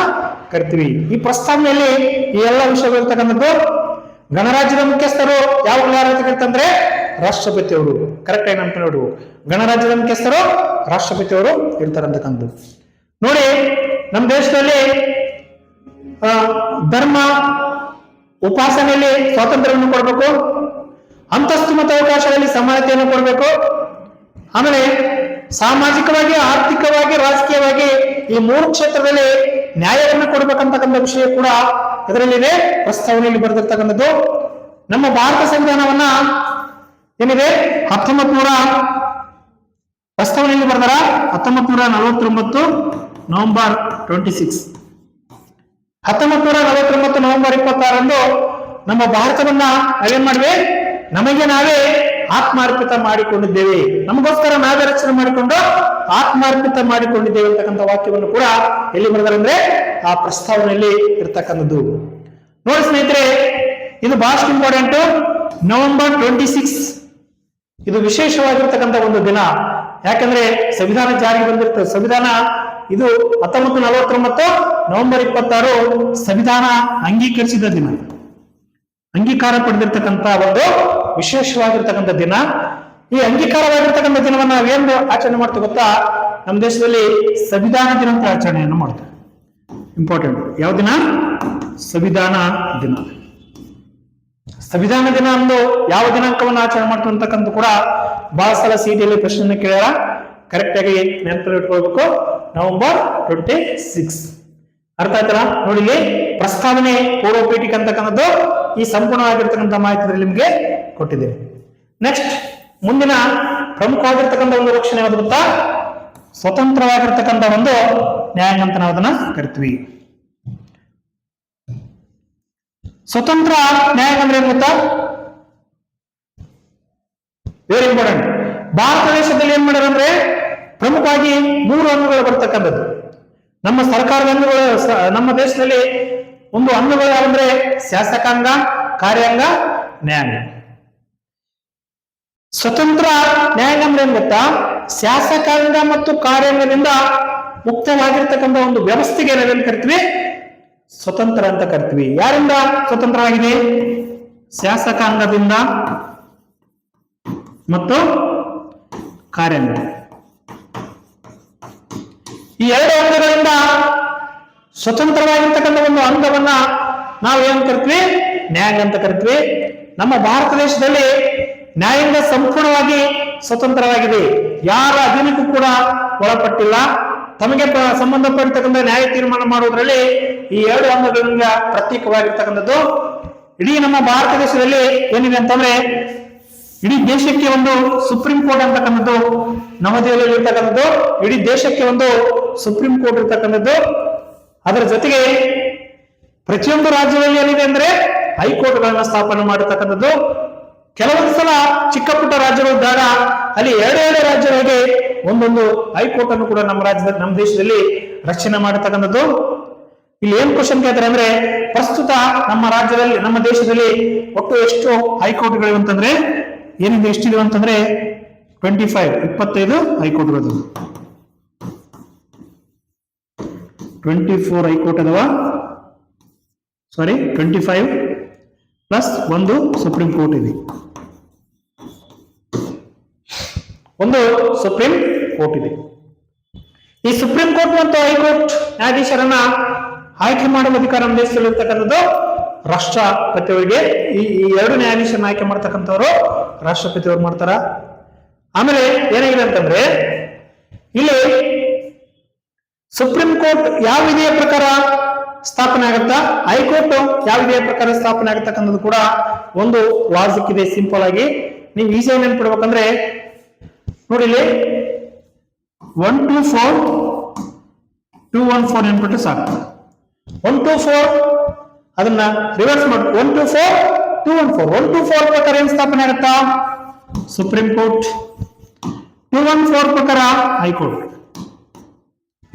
ಕರಿತೀವಿ. ಈ ಪ್ರಸ್ತಾವನೆಯಲ್ಲಿ ಈ ಎಲ್ಲ ವಿಷಯಗಳು ಇರ್ತಕ್ಕಂಥದ್ದು. ಗಣರಾಜ್ಯದ ಮುಖ್ಯಸ್ಥರು ಯಾವ ಕರಿತಂದ್ರೆ ರಾಷ್ಟ್ರಪತಿ ಅವರು. ಕರೆಕ್ಟ್ ಆಗಿ ನೆನಪು ನೋಡು, ಗಣರಾಜ್ಯದ ಮುಖ್ಯಸ್ಥರು ರಾಷ್ಟ್ರಪತಿ ಅವರು ಇರ್ತಾರಂತಕ್ಕಂಥದ್ದು. ನೋಡಿ, ನಮ್ಮ ದೇಶದಲ್ಲಿ ಧರ್ಮ ಉಪಾಸನೆಯಲ್ಲಿ ಸ್ವಾತಂತ್ರ್ಯವನ್ನು ಕೊಡಬೇಕು, ಅಂತಸ್ತು ಮತ್ತು ಅವಕಾಶಗಳಲ್ಲಿ ಸಮಾನತೆಯನ್ನು ಕೊಡಬೇಕು. ಆಮೇಲೆ ಸಾಮಾಜಿಕವಾಗಿ, ಆರ್ಥಿಕವಾಗಿ, ರಾಜಕೀಯವಾಗಿ ಈ 3 ಕ್ಷೇತ್ರದಲ್ಲಿ ನ್ಯಾಯವನ್ನು ಕೊಡಬೇಕಂತಕ್ಕಂಥ ವಿಷಯ ಕೂಡ ಇದರಲ್ಲಿದೆ, ಪ್ರಸ್ತಾವನೆಯಲ್ಲಿ ಬರೆದಿರ್ತಕ್ಕಂಥದ್ದು. ನಮ್ಮ ಭಾರತ ಸಂವಿಧಾನವನ್ನ ಏನಿದೆ 1900 ಪ್ರಸ್ತಾವನೆಯಲ್ಲಿ ಬರೆದಾರ 1949 ನವೆಂಬರ್ 26. 1949 ನವೆಂಬರ್ 26 ನಮ್ಮ ಭಾರತವನ್ನ ನಾವೇನ್ ಮಾಡಿವೆ, ನಮಗೆ ನಾವೇ ಆತ್ಮಾರ್ಪಿತ ಮಾಡಿಕೊಂಡಿದ್ದೇವೆ, ನಮಗೋಸ್ಕರ ನಾವೇ ರಚನೆ ಮಾಡಿಕೊಂಡು ಆತ್ಮಾರ್ಪಿತ ಮಾಡಿಕೊಂಡಿದ್ದೇವೆ ಅಂತಕ್ಕಂಥ ವಾಕ್ಯವನ್ನು ಕೂಡ ಎಲ್ಲಿ ಬರೆದಾರೆ ಅಂದ್ರೆ ಆ ಪ್ರಸ್ತಾವನೆಯಲ್ಲಿ ಇರ್ತಕ್ಕಂಥದ್ದು. ನೋಡಿ ಸ್ನೇಹಿತರೆ, ಇದು ಬಹಳಷ್ಟು ಇಂಪಾರ್ಟೆಂಟ್. ನವೆಂಬರ್ 26 ಇದು ವಿಶೇಷವಾಗಿರ್ತಕ್ಕಂಥ ಒಂದು ದಿನ. ಯಾಕಂದ್ರೆ ಸಂವಿಧಾನ ಜಾರಿಗೆ ಬಂದಿರ್ತದೆ. ಸಂವಿಧಾನ ಇದು 1949 ನವೆಂಬರ್ 26 ಸಂವಿಧಾನ ಅಂಗೀಕರಿಸಿದ ದಿನ, ಅಂಗೀಕಾರ ಪಡೆದಿರ್ತಕ್ಕಂಥ ಒಂದು ವಿಶೇಷವಾಗಿರ್ತಕ್ಕಂಥ ದಿನ. ಈ ಅಂಗೀಕಾರವಾಗಿರ್ತಕ್ಕಂಥ ದಿನವನ್ನ ನಾವೇನು ಆಚರಣೆ ಮಾಡ್ತೀವಿ ಗೊತ್ತಾ, ನಮ್ಮ ದೇಶದಲ್ಲಿ ಸಂವಿಧಾನ ದಿನ ಅಂತ ಆಚರಣೆಯನ್ನು ಮಾಡ್ತೀವಿ. ಇಂಪಾರ್ಟೆಂಟ್. ಯಾವ ದಿನ? ಸಂವಿಧಾನ ದಿನ. ಸಂವಿಧಾನ ದಿನ ಅಂದು ಯಾವ ದಿನಾಂಕವನ್ನು ಆಚರಣೆ ಮಾಡ್ತೀವಿ ಅಂತಕ್ಕಂಥ ಕೂಡ ಬಹಳ ಸಲ ಸಿಟಿಯಲ್ಲಿ ಪ್ರಶ್ನೆ ಕೇಳ್ಯಾರ. ಕರೆಕ್ಟ್ ಆಗಿ ನೆನಪಲ್ಲಿ ಇಟ್ಕೊಳ್ಬೇಕು. ನವೆಂಬರ್ 26. ಅರ್ಥ ಆಯ್ತಲ್ಲ? ನೋಡಿ, ಇಲ್ಲಿ ಪ್ರಸ್ತಾವನೆ ಪೂರ್ವ ಪೀಠಿಕೆ ಅಂತಕ್ಕಂಥದ್ದು ಈ ಸಂಪೂರ್ಣವಾಗಿರ್ತಕ್ಕಂಥ ಮಾಹಿತಿಯಲ್ಲಿ ನಿಮ್ಗೆ ಕೊಟ್ಟಿದ್ದೇನೆ. ನೆಕ್ಸ್ಟ್ ಮುಂದಿನ ಪ್ರಮುಖವಾಗಿರ್ತಕ್ಕಂಥ ಒಂದು ರಕ್ಷಣೆ ಯಾವುದು ಗೊತ್ತಾ? ಸ್ವತಂತ್ರವಾಗಿರ್ತಕ್ಕಂಥ ಒಂದು ನ್ಯಾಯಾಂಗ ಅಂತ ನಾವು ಅದನ್ನ ಕರಿತೀವಿ. ಸ್ವತಂತ್ರ ನ್ಯಾಯಾಂಗ ಅಂದ್ರೆ ಏನ್ ಗೊತ್ತಾ? Very important. ಭಾರತ ದೇಶದಲ್ಲಿ ಏನ್ ಮಾಡ್ಯಾರ ಅಂದ್ರೆ ಪ್ರಮುಖವಾಗಿ 3 ಅಂಗಗಳು ಬರ್ತಕ್ಕಂಥದ್ದು. ನಮ್ಮ ಸರ್ಕಾರದ ಅಂಗಗಳು ನಮ್ಮ ದೇಶದಲ್ಲಿ ಒಂದು ಅಂಗಗಳು ಯಾವಂದ್ರೆ ಶಾಸಕಾಂಗ, ಕಾರ್ಯಾಂಗ, ನ್ಯಾಯಾಂಗ. ಸ್ವತಂತ್ರ ನ್ಯಾಯಾಂಗ ಅಂದ್ರೆ ಏನ್ ಗೊತ್ತಾ? ಶಾಸಕಾಂಗ ಮತ್ತು ಕಾರ್ಯಾಂಗದಿಂದ ಮುಕ್ತವಾಗಿರ್ತಕ್ಕಂಥ ಒಂದು ವ್ಯವಸ್ಥೆಗೆ ನಾವೇನ್ ಕರಿತೀವಿ? ಸ್ವತಂತ್ರ ಅಂತ ಕರಿತೀವಿ. ಯಾರಿಂದ ಸ್ವತಂತ್ರವಾಗಿದೆ? ಶಾಸಕಾಂಗದಿಂದ ಮತ್ತು ಕಾರ್ಯಾಂಗ. ಈ ಎರಡು ಅಂಗಗಳಿಂದ ಸ್ವತಂತ್ರವಾಗಿರ್ತಕ್ಕಂಥ ಒಂದು ಅಂಗವನ್ನ ನಾವು ಏನ್ ಕರಿತೀವಿ? ನ್ಯಾಯಾಂಗ ಅಂತ ಕರಿತೀವಿ. ನಮ್ಮ ಭಾರತ ದೇಶದಲ್ಲಿ ನ್ಯಾಯಾಂಗ ಸಂಪೂರ್ಣವಾಗಿ ಸ್ವತಂತ್ರವಾಗಿದೆ. ಯಾರ ಅಧೀನಕ್ಕೂ ಕೂಡ ಒಳಪಟ್ಟಿಲ್ಲ. ತಮಗೆ ಸಂಬಂಧಪಟ್ಟತಕ್ಕಂಥ ನ್ಯಾಯ ತೀರ್ಮಾನ ಮಾಡುವುದರಲ್ಲಿ ಈ ಎರಡು ಅಂಗಗಳಿಂದ ಪ್ರತ್ಯೇಕವಾಗಿರ್ತಕ್ಕಂಥದ್ದು. ಇಡೀ ನಮ್ಮ ಭಾರತ ದೇಶದಲ್ಲಿ ಏನಿದೆ ಅಂತಂದ್ರೆ, ಇಡೀ ದೇಶಕ್ಕೆ ಒಂದು ಸುಪ್ರೀಂ ಕೋರ್ಟ್ ಅಂತಕ್ಕಂಥದ್ದು ನವದೆಹಲಿಯಲ್ಲಿ ಇರ್ತಕ್ಕಂಥದ್ದು. ಇಡೀ ದೇಶಕ್ಕೆ ಒಂದು ಸುಪ್ರೀಂ ಕೋರ್ಟ್ ಇರ್ತಕ್ಕಂಥದ್ದು. ಅದರ ಜೊತೆಗೆ ಪ್ರತಿಯೊಂದು ರಾಜ್ಯದಲ್ಲಿ ಏನಿದೆ ಅಂದ್ರೆ ಹೈಕೋರ್ಟ್ ಗಳನ್ನ ಸ್ಥಾಪನೆ ಮಾಡಿರ್ತಕ್ಕಂಥದ್ದು. ಕೆಲವೊಂದು ಸಲ ಚಿಕ್ಕ ಪುಟ್ಟ ರಾಜ್ಯಗಳಿದ್ದಾಗ ಅಲ್ಲಿ ಎರಡೆರಡು ರಾಜ್ಯಗಳಿಗೆ ಒಂದೊಂದು ಹೈಕೋರ್ಟ್ ಅನ್ನು ಕೂಡ ನಮ್ಮ ರಾಜ್ಯದಲ್ಲಿ, ನಮ್ಮ ದೇಶದಲ್ಲಿ ರಚನೆ ಮಾಡತಕ್ಕಂಥದ್ದು. ಇಲ್ಲಿ ಏನ್ ಕ್ವಶನ್ ಕೇಳ್ತಾರೆ ಅಂದ್ರೆ, ಪ್ರಸ್ತುತ ನಮ್ಮ ರಾಜ್ಯದಲ್ಲಿ, ನಮ್ಮ ದೇಶದಲ್ಲಿ ಒಟ್ಟು ಎಷ್ಟು ಹೈಕೋರ್ಟ್ಗಳಿವೆ ಅಂತಂದ್ರೆ ಏನಿದೆ, ಎಷ್ಟಿದೆ ಅಂತಂದ್ರೆ 25 ಹೈಕೋರ್ಟ್ಗಳು, 24 ಹೈಕೋರ್ಟ್ ಅದಾವ. 25 ಪ್ಲಸ್ ಒಂದು ಸುಪ್ರೀಂ ಕೋರ್ಟ್ ಇದೆ. ಒಂದು ಸುಪ್ರೀಂ ಕೋರ್ಟ್ ಇದೆ. ಈ ಸುಪ್ರೀಂ ಕೋರ್ಟ್ ಮತ್ತು ಹೈಕೋರ್ಟ್ ನ್ಯಾಯಾಧೀಶರನ್ನ ಆಯ್ಕೆ ಮಾಡುವ ಅಧಿಕಾರ ನಮ್ಮ ದೇಶದಲ್ಲಿ ಇರ್ತಕ್ಕಂಥದ್ದು ರಾಷ್ಟ್ರಪತಿಯವರಿಗೆ. ಈ ಎರಡು ನ್ಯಾಯಾಧೀಶರನ್ನ ಆಯ್ಕೆ ಮಾಡ್ತಕ್ಕಂಥವ್ರು ರಾಷ್ಟ್ರಪತಿಯವರು ಮಾಡ್ತಾರ. ಆಮೇಲೆ ಏನಾಗಿದೆ ಅಂತಂದ್ರೆ, ಇಲ್ಲಿ ಸುಪ್ರೀಂ ಕೋರ್ಟ್ ಯಾವ ವಿಧಿಯ ಪ್ರಕಾರ ಸ್ಥಾಪನೆ ಆಗುತ್ತಾ, ಹೈಕೋರ್ಟ್ ಯಾವ ವಿಧಿಯ ಪ್ರಕಾರ ಸ್ಥಾಪನೆ ಆಗತಕ್ಕಂಥದ್ದು ಕೂಡ ಒಂದು ಲಾಜಿಕ್ ಇದೆ. ಸಿಂಪಲ್ ಆಗಿ ನೀವು ಈಸಿಯಾಗಿ ನೆನ್ಪಿಡ್ಬೇಕಂದ್ರೆ ನೋಡಿ, ಇಲ್ಲಿ 124 214 ನೆನ್ಪಿಟ್ಟು ಸಾಕು. 124 ಅದನ್ನ ರಿವರ್ಸ್ ಮಾಡಿ 124 214. 124 ಪ್ರಕಾರ ಏನ್ ಸ್ಥಾಪನೆ ಆಗುತ್ತಾ? Supreme court. 214 ಪ್ರಕಾರ ಹೈಕೋರ್ಟ್.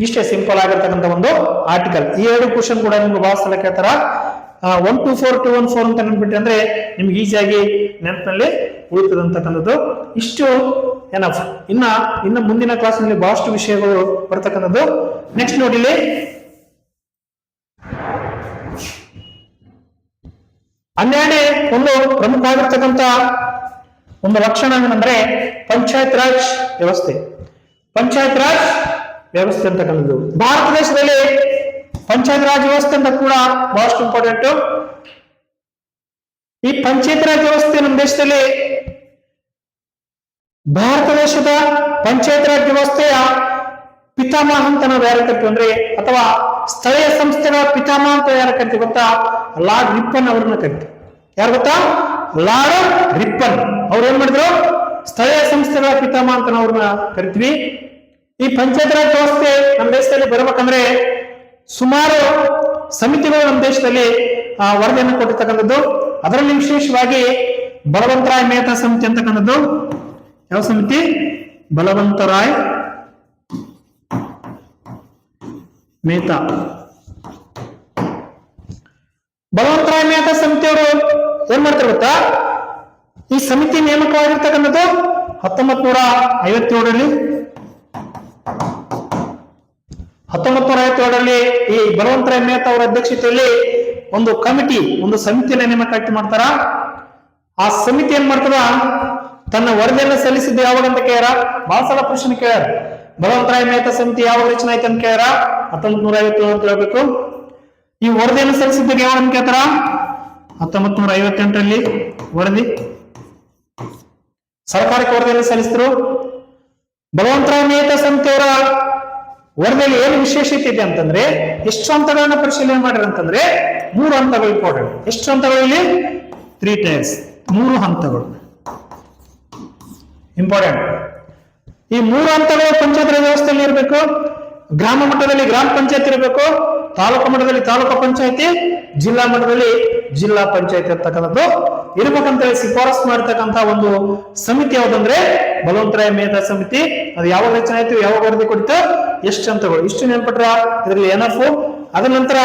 ಇಷ್ಟೇ ಸಿಂಪಲ್ ಆಗಿರ್ತಕ್ಕಂಥ ಒಂದು ಆರ್ಟಿಕಲ್. ಈ ಎರಡು ಕ್ವಶನ್ ಕೂಡ ನಿಮ್ಗೆ ಬಹಳ ಸಲ ಕೇಳ್ತಾರ. 124 214 ಅಂತ ನೆನ್ಪಿಟ್ರೆ ಅಂದ್ರೆ ನಿಮ್ಗೆ ಈಸಿಯಾಗಿ ನೆನಪಿನಲ್ಲಿ ಉಳಿತದಂತಕ್ಕಂಥದ್ದು. ಇಷ್ಟು ಎನಫ್. ಇನ್ನ ಮುಂದಿನ ಕ್ಲಾಸ್ ನಲ್ಲಿ ಬಹಳಷ್ಟು ವಿಷಯಗಳು ಬರ್ತಕ್ಕಂಥದ್ದು. ನೆಕ್ಸ್ಟ್ ನೋಡಿ, ಇಲ್ಲಿ ಹನ್ನೆರಡನೇ ಒಂದು ಪ್ರಮುಖವಾಗಿರ್ತಕ್ಕಂಥ ಒಂದು ಲಕ್ಷಣ ಏನಂದ್ರೆ ಪಂಚಾಯತ್ ರಾಜ್ ವ್ಯವಸ್ಥೆ. ಪಂಚಾಯತ್ ರಾಜ್ ವ್ಯವಸ್ಥೆ ಅಂತಕ್ಕಂಥದ್ದು ಭಾರತ ದೇಶದಲ್ಲಿ ಪಂಚಾಯತ್ ರಾಜ್ ವ್ಯವಸ್ಥೆ ಅಂತ ಕೂಡ ಬಹಳಷ್ಟು ಇಂಪಾರ್ಟೆಂಟ್. ಈ ಪಂಚಾಯತ್ ರಾಜ್ ವ್ಯವಸ್ಥೆ ನಮ್ಮ ದೇಶದಲ್ಲಿ, ಭಾರತ ದೇಶದ ಪಂಚಾಯತ್ ರಾಜ್ ವ್ಯವಸ್ಥೆಯ ಪಿತಾಮಹ ಅಂತ ನಾವು ಯಾರು ಕರಿತೀವಿ ಅಂದ್ರೆ, ಅಥವಾ ಸ್ಥಳೀಯ ಸಂಸ್ಥೆಗಳ ಪಿತಾಮಹ ಅಂತ ಯಾರು ಕರಿತೀವಿ ಗೊತ್ತಾ? ಲಾರ್ಡ್ ರಿಪ್ಪನ್ ಅವ್ರನ್ನ ಕರಿತೀವಿ. ಯಾರು ಗೊತ್ತಾ? Lord Ripon. ಅವ್ರು ಏನ್ ಮಾಡಿದ್ರು? ಸ್ಥಳೀಯ ಸಂಸ್ಥೆಗಳ ಪಿತಾಮಹ ಅಂತ ನಾವು ಅವ್ರನ್ನ ಕರಿತೀವಿ. ಈ ಪಂಚಾಯತ್ ರಾಜ್ ವ್ಯವಸ್ಥೆ ನಮ್ಮ ದೇಶದಲ್ಲಿ ಬರ್ಬೇಕಂದ್ರೆ ಸುಮಾರು ಸಮಿತಿಗಳು ನಮ್ಮ ದೇಶದಲ್ಲಿ ವರದಿಯನ್ನು ಕೊಟ್ಟಿರ್ತಕ್ಕಂಥದ್ದು. ಅದರಲ್ಲಿ ವಿಶೇಷವಾಗಿ ಬಲವಂತರಾಯ್ ಮೆಹ್ತಾ ಸಮಿತಿ ಅಂತಕ್ಕಂಥದ್ದು. ಯಾವ ಸಮಿತಿ? ಬಲವಂತರಾಯ್ ಮೆಹ್ತಾ. ಬಲವಂತರಾಯ್ ಮೆಹ್ತಾ ಸಮಿತಿಯವರು ಏನ್ ಮಾಡ್ತಾರೆ ಗೊತ್ತಾ? ಈ ಸಮಿತಿ ನೇಮಕವಾಗಿರ್ತಕ್ಕಂಥದ್ದು 1957ರಲ್ಲಿ. 1957ರಲ್ಲಿ ಈ ಬಲವಂತರಾಯ್ ಮೆಹ್ತಾ ಅವರ ಅಧ್ಯಕ್ಷತೆಯಲ್ಲಿ ಒಂದು ಕಮಿಟಿ, ಒಂದು ಸಮಿತಿಯನ್ನ ನೇಮಕ ಮಾಡ್ತಾರ. ಆ ಸಮಿತಿ ಏನ್ ಮಾಡ್ತದ? ತನ್ನ ವರದಿಯನ್ನು ಸಲ್ಲಿಸಿದ್ದು ಯಾವಾಗ ಅಂತ ಕೇಳ್ಯಾರ. ಬಹಳ ಸಲ ಪ್ರಶ್ನೆ ಕೇಳ್ಯಾರ. ಬಲವಂತರಾಯ್ ಮೆಹ್ತಾ ಸಮಿತಿ ಯಾವಾಗ ರಚನೆ ಆಯ್ತು ಅಂತ ಕೇಳ್ಯಾರ. 1957 ಅಂತ ಹೇಳ್ಬೇಕು. ಈ ವರದಿಯನ್ನು ಸಲ್ಲಿಸಿದ್ದು ಯಾವಾಗ ಅಂತ ಕೇಳ್ತಾರ? 1958ರಲ್ಲಿ ವರದಿ, ಸರ್ಕಾರಕ್ಕೆ ವರದಿಯನ್ನು ಸಲ್ಲಿಸಿದ್ರು. ಬಲವಂತರಾಯ್ ಮೆಹ್ತಾ ಸಮಿತಿಯವರ ವರದಿಯಲ್ಲಿ ಏನು ವಿಶೇಷತೆ ಇದೆ ಅಂತಂದ್ರೆ, ಎಷ್ಟು ಹಂತಗಳನ್ನ ಪರಿಶೀಲನೆ ಮಾಡಿರ ಅಂತಂದ್ರೆ 3 ಹಂತಗಳು ಇಂಪಾರ್ಟೆಂಟ್. ಎಷ್ಟು ಹಂತಗಳಲ್ಲಿ? 3 ಟೈರ್ಸ್, 3 ಹಂತಗಳು ಇಂಪಾರ್ಟೆಂಟ್. ಈ 3 ಹಂತಗಳು ಪಂಚಾಯತ್ ರಾಜ್ ವ್ಯವಸ್ಥೆಯಲ್ಲಿ ಇರಬೇಕು. ಗ್ರಾಮ ಮಟ್ಟದಲ್ಲಿ ಗ್ರಾಮ ಪಂಚಾಯತ್ ಇರಬೇಕು, ತಾಲೂಕು ಮಟ್ಟದಲ್ಲಿ ತಾಲೂಕು ಪಂಚಾಯತಿ, ಜಿಲ್ಲಾ ಮಟ್ಟದಲ್ಲಿ ಜಿಲ್ಲಾ ಪಂಚಾಯತಿ ಇರ್ತಕ್ಕಂಥದ್ದು ಇರ್ಬೇಕಂತ ಹೇಳಿ ಶಿಫಾರಸ್ ಮಾಡತಕ್ಕಂತ ಒಂದು ಸಮಿತಿ ಯಾವ್ದಂದ್ರೆ ಬಲವಂತರಾಯ್ ಮೆಹ್ತಾ ಸಮಿತಿ. ಅದು ಯಾವಾಗ ರಚನೆ ಆಯ್ತು, ಯಾವಾಗ ವರದಿ ಕೊಡ್ತು, ಎಷ್ಟು ಹಂತಗಳು, ಇಷ್ಟು ನೆನ್ಪಟ್ರ ಇದರಲ್ಲಿ ಎನಫ್. ಅದ ನಂತರ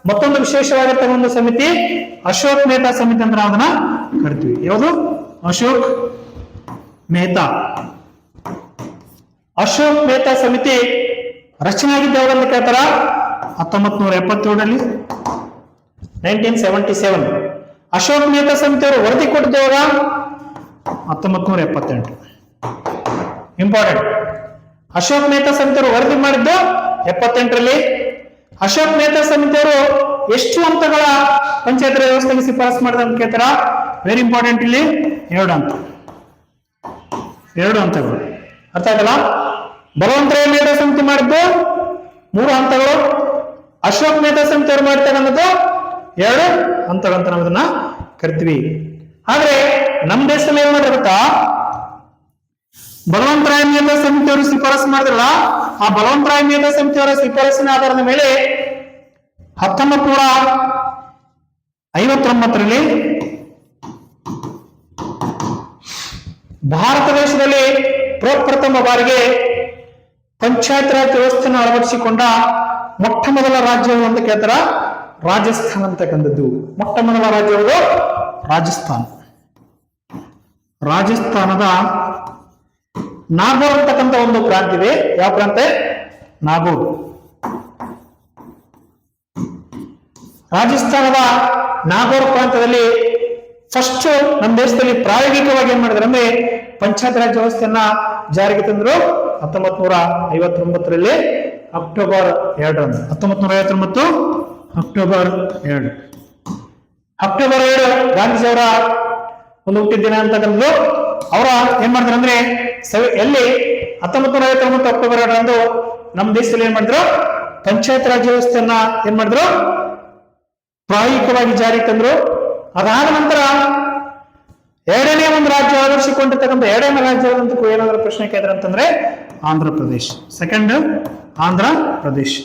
ಮತ್ತೊಂದು ವಿಶೇಷವಾಗಿರ್ತಕ್ಕ ಒಂದು ಸಮಿತಿ ಅಶೋಕ್ ಮೆಹ್ತಾ ಸಮಿತಿ ಅಂತ ನಾವು ಅದನ್ನ ಕರಿತೀವಿ. ಯಾವುದು? ಅಶೋಕ್ ಮೆಹ್ತಾ. ಅಶೋಕ್ ಮೆಹ್ತಾ ಸಮಿತಿ ರಚನೆ ಆಗಿದ್ದು ಯಾವಾಗ ಅಂತ ಕೇಳ್ತಾರ? 1977ರಲ್ಲಿ 1977. ಅಶೋಕ್ ಮೆಹ್ತಾ ಸಮಿತಿಯವರು ವರದಿ ಕೊಟ್ಟಿದ್ದು ಯಾವಾಗ? 1978. ಇಂಪಾರ್ಟೆಂಟ್. ಅಶೋಕ್ ಮೆಹ್ತಾ ಸಮಿತಿಯವರು ವರದಿ ಮಾಡಿದ್ದು 78ರಲ್ಲಿ. ಅಶೋಕ್ ಮೆಹ್ತಾ ಸಮಿತಿಯವರು ಎಷ್ಟು ಹಂತಗಳ ಪಂಚಾಯತ್ ರಾಜ್ ವ್ಯವಸ್ಥೆಗೆ ಶಿಫಾರಸು ಮಾಡಿದ ಅಂತ ಕೇಳ್ತಾರ? Very important. ಇಲ್ಲಿ 2 ಹಂತ, 2 ಹಂತಗಳು. ಅರ್ಥ ಆಗಲ್ಲ? ಬಲವಂತರಾಯ ಮೆಹ್ತಾ ಸಮಿತಿ ಮಾಡಿದ್ದು 3 ಹಂತಗಳು. ಅಶೋಕ್ ಮೆಹ್ತಾ ಸಮಿತಿ ಅವರು ಮಾಡ್ತಕ್ಕಂಥದ್ದು 2 ಹಂತಗಳಂತ ನಾವು ಅದನ್ನ ಕರಿತೀವಿ. ಆದ್ರೆ ನಮ್ಮ ದೇಶದಲ್ಲಿ ಏನ್ ಮಾಡಿದ್ರೆ ಗೊತ್ತಾ? ಬಲವಂತರಾಯ ಮೆಹ್ತಾ ಸಮಿತಿಯವರು ಶಿಫಾರಸು ಮಾಡಿದ್ರಲ್ಲ, ಆ ಬಲವಂತರಾಯ ಮೆಹ್ತಾ ಸಮಿತಿಯವರ ಶಿಫಾರಸಿನ ಆಧಾರದ ಮೇಲೆ 1959ರಲ್ಲಿ ಭಾರತ ದೇಶದಲ್ಲಿ ಪ್ರಪ್ರಥಮ ಬಾರಿಗೆ ಪಂಚಾಯತ್ ರಾಜ್ ವ್ಯವಸ್ಥೆಯನ್ನು ಅಳವಡಿಸಿಕೊಂಡ ಮೊಟ್ಟ ಮೊದಲ ರಾಜ್ಯ ಅಂತ ಕೇಳ್ತಾರ? ರಾಜಸ್ಥಾನ ಅಂತಕ್ಕಂಥದ್ದು. ಮೊಟ್ಟ ಮೊದಲ ರಾಜ್ಯ ಯಾವುದು? ರಾಜಸ್ಥಾನ. ರಾಜಸ್ಥಾನದ ನಾಗೌರ್ ಅಂತಕ್ಕಂಥ ಒಂದು ಪ್ರಾಂತ ಇದೆ. ಯಾವ ಪ್ರಾಂತ? ನಾಗೌರ್. ರಾಜಸ್ಥಾನದ ನಾಗೌರ್ ಪ್ರಾಂತದಲ್ಲಿ ಫಸ್ಟ್ ನಮ್ಮ ದೇಶದಲ್ಲಿ ಪ್ರಾಯೋಗಿಕವಾಗಿ ಏನ್ ಮಾಡಿದ್ರು ಅಂದ್ರೆ ಪಂಚಾಯತ್ ರಾಜ್ ವ್ಯವಸ್ಥೆಯನ್ನ ಜಾರಿಗೆ ತಂದ್ರು 1959ರಲ್ಲಿ ಅಕ್ಟೋಬರ್ 2ರಂದು. 1959 ಅಕ್ಟೋಬರ್ 2. ಅಕ್ಟೋಬರ್ 2 ಗಾಂಧೀಜಿಯವರ ಒಂದು ಹುಟ್ಟಿದ ದಿನ ಅಂತಕ್ಕಂಥದ್ದು. ಅವರ ಏನ್ ಮಾಡಿದ್ರು ಅಂದ್ರೆ ಎಲ್ಲಿ 1959 ಅಕ್ಟೋಬರ್ 2ರಂದು ನಮ್ಮ ದೇಶದಲ್ಲಿ ಏನ್ ಮಾಡಿದ್ರು? ಪಂಚಾಯತ್ ರಾಜ್ ವ್ಯವಸ್ಥೆಯನ್ನ ಏನ್ ಮಾಡಿದ್ರು? ಪ್ರಾಯೋಗಿಕವಾಗಿ ಜಾರಿಗೆ ತಂದ್ರು. ಅದಾದ ನಂತರ ಎರಡನೇ ಒಂದು ರಾಜ್ಯ ಅಳವಡಿಸಿಕೊಂಡಿರ್ತಕ್ಕಂಥ ಎರಡನೇ ರಾಜ್ಯ ಏನಾದ್ರೂ ಪ್ರಶ್ನೆ ಕೇಳಿದ್ರೆ ಅಂತಂದ್ರೆ ಆಂಧ್ರ ಪ್ರದೇಶ್. ಸೆಕೆಂಡ್ ಆಂಧ್ರ ಪ್ರದೇಶ್.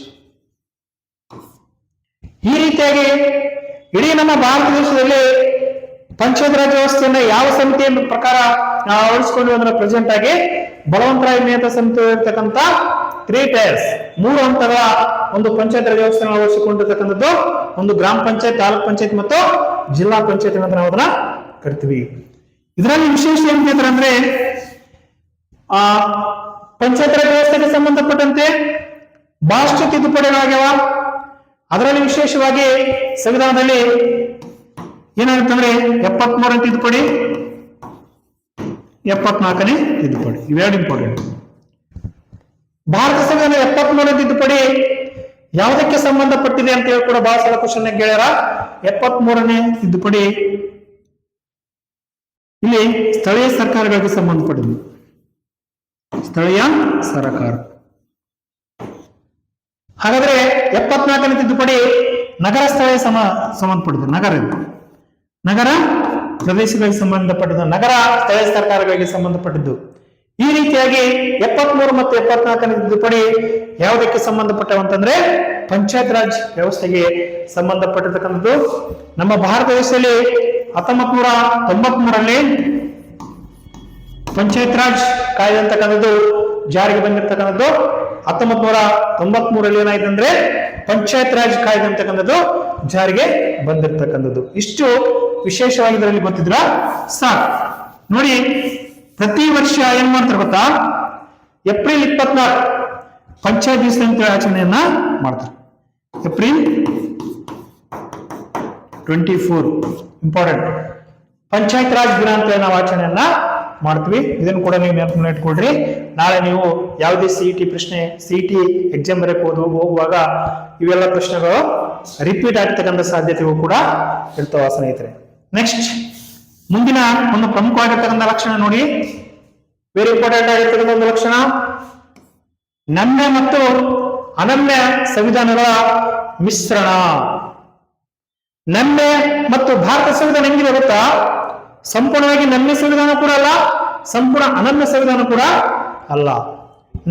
ಈ ರೀತಿಯಾಗಿ ಇಡೀ ನಮ್ಮ ಭಾರತ ದೇಶದಲ್ಲಿ ಪಂಚಾಯತ್ ರಾಜ್ ವ್ಯವಸ್ಥೆಯನ್ನ ಯಾವ ಸಮಿತಿಯ ಪ್ರಕಾರ ನಾವು ಅಳವಡಿಸಿಕೊಂಡು ಅಂದ್ರೆ ಪ್ರೆಸೆಂಟ್ ಆಗಿ ಬಲವಂತರಾಯ ಮೆಹ್ತಾ ಸಮಿತಿ ಇರ್ತಕ್ಕಂಥ 3 ಟೈರ್ಸ್ 3 ಹಂತಗಳ ಒಂದು ಪಂಚಾಯತ್ ರಾಜ್ ವ್ಯವಸ್ಥೆಯನ್ನು ಅಳವಡಿಸಿಕೊಂಡಿರ್ತಕ್ಕಂಥದ್ದು ಒಂದು ಗ್ರಾಮ ಪಂಚಾಯತ್, ತಾಲೂಕ್ ಪಂಚಾಯತ್ ಮತ್ತು ಜಿಲ್ಲಾ ಪಂಚಾಯತ್ ಅಂತ ನಾವು ಅದನ್ನ ಕರಿತೀವಿ. ಇದರಲ್ಲಿ ವಿಶೇಷ ಏನ್ ಕೇಳ್ತಾರೆ ಅಂದ್ರೆ ಪಂಚಾಯತ್ ರಾಜ್ ವ್ಯವಸ್ಥೆಗೆ ಸಂಬಂಧಪಟ್ಟಂತೆ ಬಹಳಷ್ಟು ತಿದ್ದುಪಡಿಗಳಾಗ್ಯಾವ. ಅದರಲ್ಲಿ ವಿಶೇಷವಾಗಿ ಸಂವಿಧಾನದಲ್ಲಿ ಏನಾಗುತ್ತಂದ್ರೆ 73ನೇ ತಿದ್ದುಪಡಿ, 74ನೇ ತಿದ್ದುಪಡಿ, ಇವೆರಡು ಇಂಪಾರ್ಟೆಂಟ್. ಭಾರತ ಸಂವಿಧಾನ 73ನೇ ತಿದ್ದುಪಡಿ ಯಾವುದಕ್ಕೆ ಸಂಬಂಧಪಟ್ಟಿದೆ ಅಂತ ಹೇಳಿ ಕೂಡ ಬಹಳ ಸಲ ಕ್ವಶನ್ ಕೇಳ್ಯಾರ. 73ನೇ ತಿದ್ದುಪಡಿ ಇಲ್ಲಿ ಸ್ಥಳೀಯ ಸರ್ಕಾರಗಳಿಗೆ ಸಂಬಂಧಪಟ್ಟಿದೆ. ಸ್ಥಳೀಯ ಸರ್ಕಾರ. ಹಾಗಾದ್ರೆ 74ನೇ ತಿದ್ದುಪಡಿ ನಗರ ಸ್ಥಳೀಯ ಸಂಬಂಧಪಟ್ಟಿದೆ. ನಗರ ಪ್ರದೇಶಗಳಿಗೆ ಸಂಬಂಧಪಟ್ಟಿದ್ದು, ನಗರ ಸ್ಥಳೀಯ ಸರ್ಕಾರಗಳಿಗೆ ಸಂಬಂಧಪಟ್ಟಿದ್ದು. ಈ ರೀತಿಯಾಗಿ 73 ಮತ್ತು 74ನೇ ತಿದ್ದುಪಡಿ ಯಾವುದಕ್ಕೆ ಸಂಬಂಧಪಟ್ಟವಂತಂದ್ರೆ ಪಂಚಾಯತ್ ರಾಜ್ ವ್ಯವಸ್ಥೆಗೆ ಸಂಬಂಧಪಟ್ಟಿರ್ತಕ್ಕಂಥದ್ದು. ನಮ್ಮ ಭಾರತ ದೇಶದಲ್ಲಿ 1993ರಲ್ಲಿ ಪಂಚಾಯತ್ ರಾಜ್ ಕಾಯ್ದೆ ಅಂತಕ್ಕಂಥದ್ದು ಜಾರಿಗೆ ಬಂದಿರತಕ್ಕಂಥದ್ದು. 1993ರಲ್ಲಿ ಏನಾಯ್ತು ಅಂದ್ರೆ ಪಂಚಾಯತ್ ರಾಜ್ ಕಾಯ್ದೆ ಅಂತಕ್ಕಂಥದ್ದು ಜಾರಿಗೆ ಬಂದಿರತಕ್ಕಂಥದ್ದು. ಇಷ್ಟು ವಿಶೇಷವಾಗಿ ಇದರಲ್ಲಿ ಗೊತ್ತಿದ್ರ ಸಾಕು. ನೋಡಿ, ಪ್ರತಿ ವರ್ಷ ಏನ್ ಮಾಡ್ತಾರೆ ಗೊತ್ತಾ? ಏಪ್ರಿಲ್ 24 ಪಂಚಾಯತ್ ದಿವಸ ಅಂತ ಆಚರಣೆಯನ್ನ ಮಾಡ್ತಾರೆ. ಏಪ್ರಿಲ್ 24 ಇಂಪಾರ್ಟೆಂಟ್ ಪಂಚಾಯತ್ ರಾಜ್ ದಿನ ಅಂತ ನಾವು ಆಚರಣೆಯನ್ನ ಮಾಡ್ತೀವಿ. ಇದನ್ನು ಕೂಡ ನೀವು ನೆನಪು ಇಟ್ಕೊಳ್ರಿ. ನಾಳೆ ನೀವು ಯಾವುದೇ ಸಿಇಟಿ ಪ್ರಶ್ನೆ, ಸಿಇಟಿ ಎಕ್ಸಾಮ್ ಬರೆಯಕ್ಕೆ ಹೋಗುವಾಗ ಇವೆಲ್ಲ ಪ್ರಶ್ನೆಗಳು ರಿಪೀಟ್ ಆಗ್ತಕ್ಕಂಥ ಸಾಧ್ಯತೆಗಳು ಕೂಡ ಇರ್ತಾವ ಸ್ನೇಹಿತರೆ. ನೆಕ್ಸ್ಟ್ ಮುಂದಿನ ಒಂದು ಪ್ರಮುಖವಾಗಿರ್ತಕ್ಕಂಥ ಲಕ್ಷಣ ನೋಡಿ, ವೆರಿ ಇಂಪಾರ್ಟೆಂಟ್ ಆಗಿರ್ತಕ್ಕಂಥ ಒಂದು ಲಕ್ಷಣ, ನಮ್ಯ ಮತ್ತು ಅನನ್ಯ ಸಂವಿಧಾನಗಳ ಮಿಶ್ರಣ. ನಮ್ಯ ಮತ್ತು ಭಾರತ ಸಂವಿಧಾನ ಹೆಂಗಿದೆ ಗೊತ್ತಾ? ಸಂಪೂರ್ಣವಾಗಿ ನಮ್ಯ ಸಂವಿಧಾನ ಕೂಡ ಅಲ್ಲ, ಸಂಪೂರ್ಣ ಅನನ್ಯ ಸಂವಿಧಾನ ಕೂಡ ಅಲ್ಲ.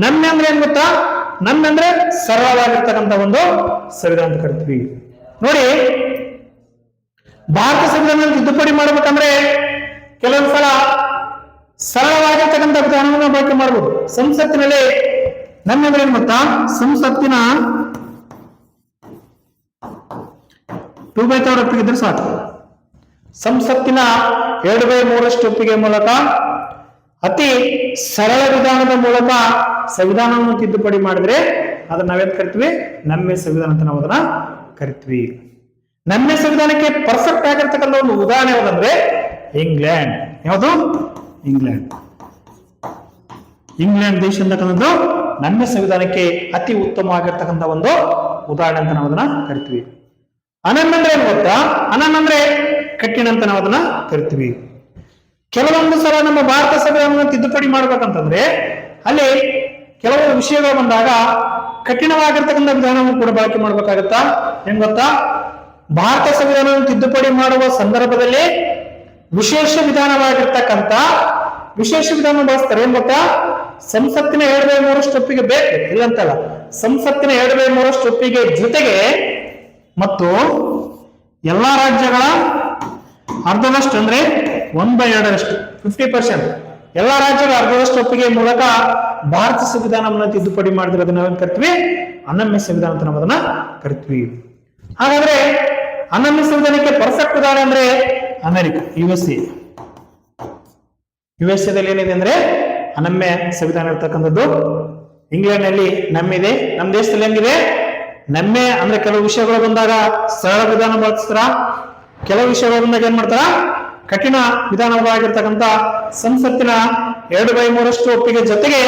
ನಮ್ಯ ಅಂದ್ರೆ ಏನ್ ಗೊತ್ತಾ? ನಮ್ಯ ಅಂದ್ರೆ ಸರಳವಾಗಿರ್ತಕ್ಕಂಥ ಒಂದು ಸಂವಿಧಾನ ಅಂತ ಕರಿತೀವಿ. ನೋಡಿ, ಭಾರತ ಸಂವಿಧಾನ ತಿದ್ದುಪಡಿ ಮಾಡ್ಬೇಕಂದ್ರೆ ಕೆಲವೊಂದ್ಸಲ ಸರಳವಾಗಿರ್ತಕ್ಕಂಥ ವಿಧಾನವನ್ನು ಬಳಕೆ ಮಾಡಬಹುದು. ಸಂಸತ್ತಿನಲ್ಲಿ ನಮ್ಯ ಅಂದ್ರೆ ಏನ್ ಗೊತ್ತಾ? ಸಂಸತ್ತಿನ 2/3 ಒಪ್ಪಿಗೆ ಇದ್ರೆ ಸಾಕು. ಸಂಸತ್ತಿನ 2/3 ಒಪ್ಪಿಗೆ ಮೂಲಕ ಅತಿ ಸರಳ ವಿಧಾನದ ಮೂಲಕ ಸಂವಿಧಾನವನ್ನು ತಿದ್ದುಪಡಿ ಮಾಡಿದ್ರೆ ಅದನ್ನ ನಾವೇನ್ ಕರಿತೀವಿ, ನಮ್ಮೆ ಸಂವಿಧಾನ ಅಂತ ನಾವು ಅದನ್ನ ಕರಿತೀವಿ. ನಮ್ಮೆ ಸಂವಿಧಾನಕ್ಕೆ ಪರ್ಫೆಕ್ಟ್ ಆಗಿರ್ತಕ್ಕಂಥ ಒಂದು ಉದಾಹರಣೆ ಯಾವುದಂದ್ರೆ ಇಂಗ್ಲೆಂಡ್. ಯಾವುದು? ಇಂಗ್ಲೆಂಡ್ ದೇಶ ಅಂತಕ್ಕಂಥದ್ದು ನಮ್ಮ ಸಂವಿಧಾನಕ್ಕೆ ಅತಿ ಉತ್ತಮವಾಗಿರ್ತಕ್ಕಂಥ ಒಂದು ಉದಾಹರಣೆ ಅಂತ ನಾವು ಅದನ್ನ ಕರಿತೀವಿ. ಅನನ್ ಅಂದ್ರೆ ಏನ್ ಗೊತ್ತಾ? ಅನನ್ ಅಂದ್ರೆ ಕಠಿಣ ಅಂತ ನಾವು ಅದನ್ನ ಕರಿತೀವಿ. ಕೆಲವೊಂದು ಸಲ ನಮ್ಮ ಭಾರತ ಸಂವಿಧಾನವನ್ನು ತಿದ್ದುಪಡಿ ಮಾಡ್ಬೇಕಂತಂದ್ರೆ ಅಲ್ಲಿ ಕೆಲವು ವಿಷಯಗಳು ಬಂದಾಗ ಕಠಿಣವಾಗಿರ್ತಕ್ಕಂಥ ವಿಧಾನವನ್ನು ಕೂಡ ಬಳಕೆ ಮಾಡ್ಬೇಕಾಗತ್ತಾ? ಹೆಂಗ್ ಗೊತ್ತಾ? ಭಾರತ ಸಂವಿಧಾನವನ್ನು ತಿದ್ದುಪಡಿ ಮಾಡುವ ಸಂದರ್ಭದಲ್ಲಿ ವಿಶೇಷ ವಿಧಾನವಾಗಿರ್ತಕ್ಕಂಥ ವಿಶೇಷ ವಿಧಾನ ಬಳಸ್ತಾರೆ. ಏನ್ ಗೊತ್ತಾ? ಸಂಸತ್ತಿನ 2/3 ಒಪ್ಪಿಗೆ ಬೇಕು, ಇಲ್ಲಂತಲ್ಲ. ಸಂಸತ್ತಿನ 2/3 ಒಪ್ಪಿಗೆ ಜೊತೆಗೆ ಮತ್ತು ಎಲ್ಲಾ ರಾಜ್ಯಗಳ ಅರ್ಧದಷ್ಟು ಅಂದ್ರೆ 1/2 50%, ಎಲ್ಲಾ ರಾಜ್ಯಗಳ ಅರ್ಧದಷ್ಟು ಒಪ್ಪಿಗೆ ಮೂಲಕ ಭಾರತ ಸಂವಿಧಾನವನ್ನು ತಿದ್ದುಪಡಿ ಮಾಡಿದ್ರೆ ಅದನ್ನ ನಾವೇನ್ ಕರಿತೀವಿ? ಅನನ್ಯ ಸಂವಿಧಾನ ಅಂತ ನಾವು ಅದನ್ನ ಕರಿತೀವಿ. ಹಾಗಾದ್ರೆ ಅನನ್ಯ ಸಂವಿಧಾನಕ್ಕೆ ಪರ್ಫೆಕ್ಟ್ ಉದಾಹರಣೆ ಅಂದ್ರೆ ಅಮೆರಿಕ, ಯುಎಸ್ಎದಲ್ಲಿ ಏನಿದೆ ಅಂದ್ರೆ ಅನನ್ಯ ಸಂವಿಧಾನ ಇರ್ತಕ್ಕಂಥದ್ದು. ಇಂಗ್ಲೆಂಡ್ ನಲ್ಲಿ ನಮ್ಮಿದೆ. ನಮ್ಮ ದೇಶದಲ್ಲಿ ಹೆಂಗಿದೆ? ನಮ್ಮೆ ಅಂದ್ರೆ ಕೆಲವು ವಿಷಯಗಳು ಬಂದಾಗ ಸರಳ ವಿಧಾನ ಬಳಸ್ತಾರ, ಕೆಲವು ವಿಷಯಗಳು ಬಂದಾಗ ಏನ್ ಮಾಡ್ತಾರ? ಕಠಿಣ ವಿಧಾನವಾಗಿರ್ತಕ್ಕಂಥ ಸಂಸತ್ತಿನ 2/3 ಒಪ್ಪಿಗೆ ಜೊತೆಗೆ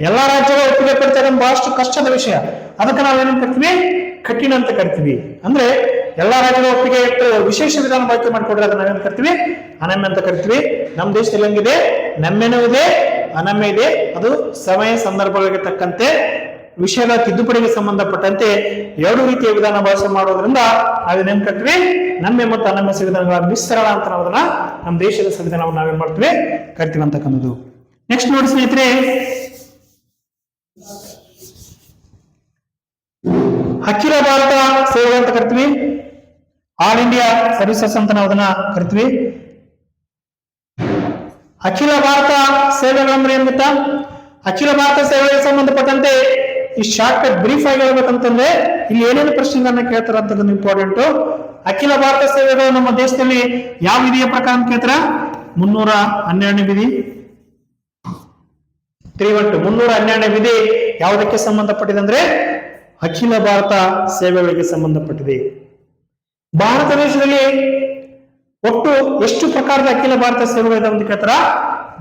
ಎಲ್ಲಾ ರಾಜ್ಯಗಳ ಒಪ್ಪಿಗೆ ಪಡ್ತಕ್ಕಂಥ ಬಹಳಷ್ಟು ಕಷ್ಟದ ವಿಷಯ. ಅದಕ್ಕೆ ನಾವೇನೇನ್ ಕರಿತೀವಿ? ಕಠಿಣ ಅಂತ ಕರಿತೀವಿ. ಅಂದ್ರೆ ಎಲ್ಲಾ ರಾಜ್ಯಗಳ ಒಪ್ಪಿಗೆ ವಿಶೇಷ ವಿಧಾನ ಬಳಕೆ ಮಾಡಿಕೊಡ್ರೆ ಅದನ್ನ ನಾವೇನ್ ಕರಿತೀವಿ? ಅನನ್ಯ ಅಂತ ಕರಿತೀವಿ. ನಮ್ಮ ದೇಶದಲ್ಲಿ ಹೆಂಗಿದೆ? ನಮ್ಮೆನೂ ಇದೆ, ಅನನ್ಯ ಇದೆ. ಅದು ಸಮಯ ಸಂದರ್ಭಗಳಿಗೆ ತಕ್ಕಂತೆ ವಿಷಯಗಳ ತಿದ್ದುಪಡಿಗೆ ಸಂಬಂಧಪಟ್ಟಂತೆ 2 ರೀತಿಯ ವಿಧಾನ ಬಳಕೆ ಮಾಡೋದ್ರಿಂದ ನಾವೇನೇನ್ ಕರಿತೀವಿ? ನಮ್ಯ ಮತ್ತು ಅನನ್ಯ ಸಂವಿಧಾನಗಳ ಮಿಶ್ರಣ ಅಂತ ನಾವು ಅದನ್ನ ನಮ್ಮ ದೇಶದ ಸಂವಿಧಾನವನ್ನು ನಾವೇನ್ ಮಾಡ್ತೀವಿ? ಕರಿತೀವಿ ಅಂತಕ್ಕಂಥದ್ದು. ನೆಕ್ಸ್ಟ್ ನೋಡಿ ಸ್ನೇಹಿತರೆ, ಅಖಿಲ ಭಾರತ ಸೇವೆ ಅಂತ ಕರಿತೀವಿ. ಆಲ್ ಇಂಡಿಯಾ ಸರ್ವಿಸಸ್ ಅಂತ ನಾವು ಅದನ್ನ ಕರಿತೀವಿ. ಅಖಿಲ ಭಾರತ ಸೇವೆಗಳಂದ್ರೆ ಏನ್ ಗೊತ್ತಾ? ಅಖಿಲ ಭಾರತ ಸೇವೆಗೆ ಸಂಬಂಧಪಟ್ಟಂತೆ ಈ ಶಾರ್ಟ್ ಕಟ್ ಬ್ರೀಫ್ ಆಗಿ ಹೇಳ್ಬೇಕಂತಂದ್ರೆ ಇಲ್ಲಿ ಏನೇನು ಪ್ರಶ್ನೆಗಳನ್ನ ಕೇಳ್ತಾರ ಅಂತಕ್ಕಂಥ ಇಂಪಾರ್ಟೆಂಟ್. ಅಖಿಲ ಭಾರತ ಸೇವೆಗಳು ನಮ್ಮ ದೇಶದಲ್ಲಿ ಯಾವ ವಿಧಿಯ ಪ್ರಕಾರ ಅಂತ ಕೇಳ್ತಾರ? 312ನೇ ವಿಧಿ. 312ನೇ ವಿಧಿ ಯಾವುದಕ್ಕೆ ಸಂಬಂಧಪಟ್ಟಿದೆ ಅಂದ್ರೆ ಅಖಿಲ ಭಾರತ ಸೇವೆಗಳಿಗೆ ಸಂಬಂಧಪಟ್ಟಿದೆ. ಭಾರತ ದೇಶದಲ್ಲಿ ಒಟ್ಟು ಎಷ್ಟು ಪ್ರಕಾರದ ಅಖಿಲ ಭಾರತ ಸೇವೆಗಳಿದೆ ಅಂತ ಕೇಳ್ತಾರ?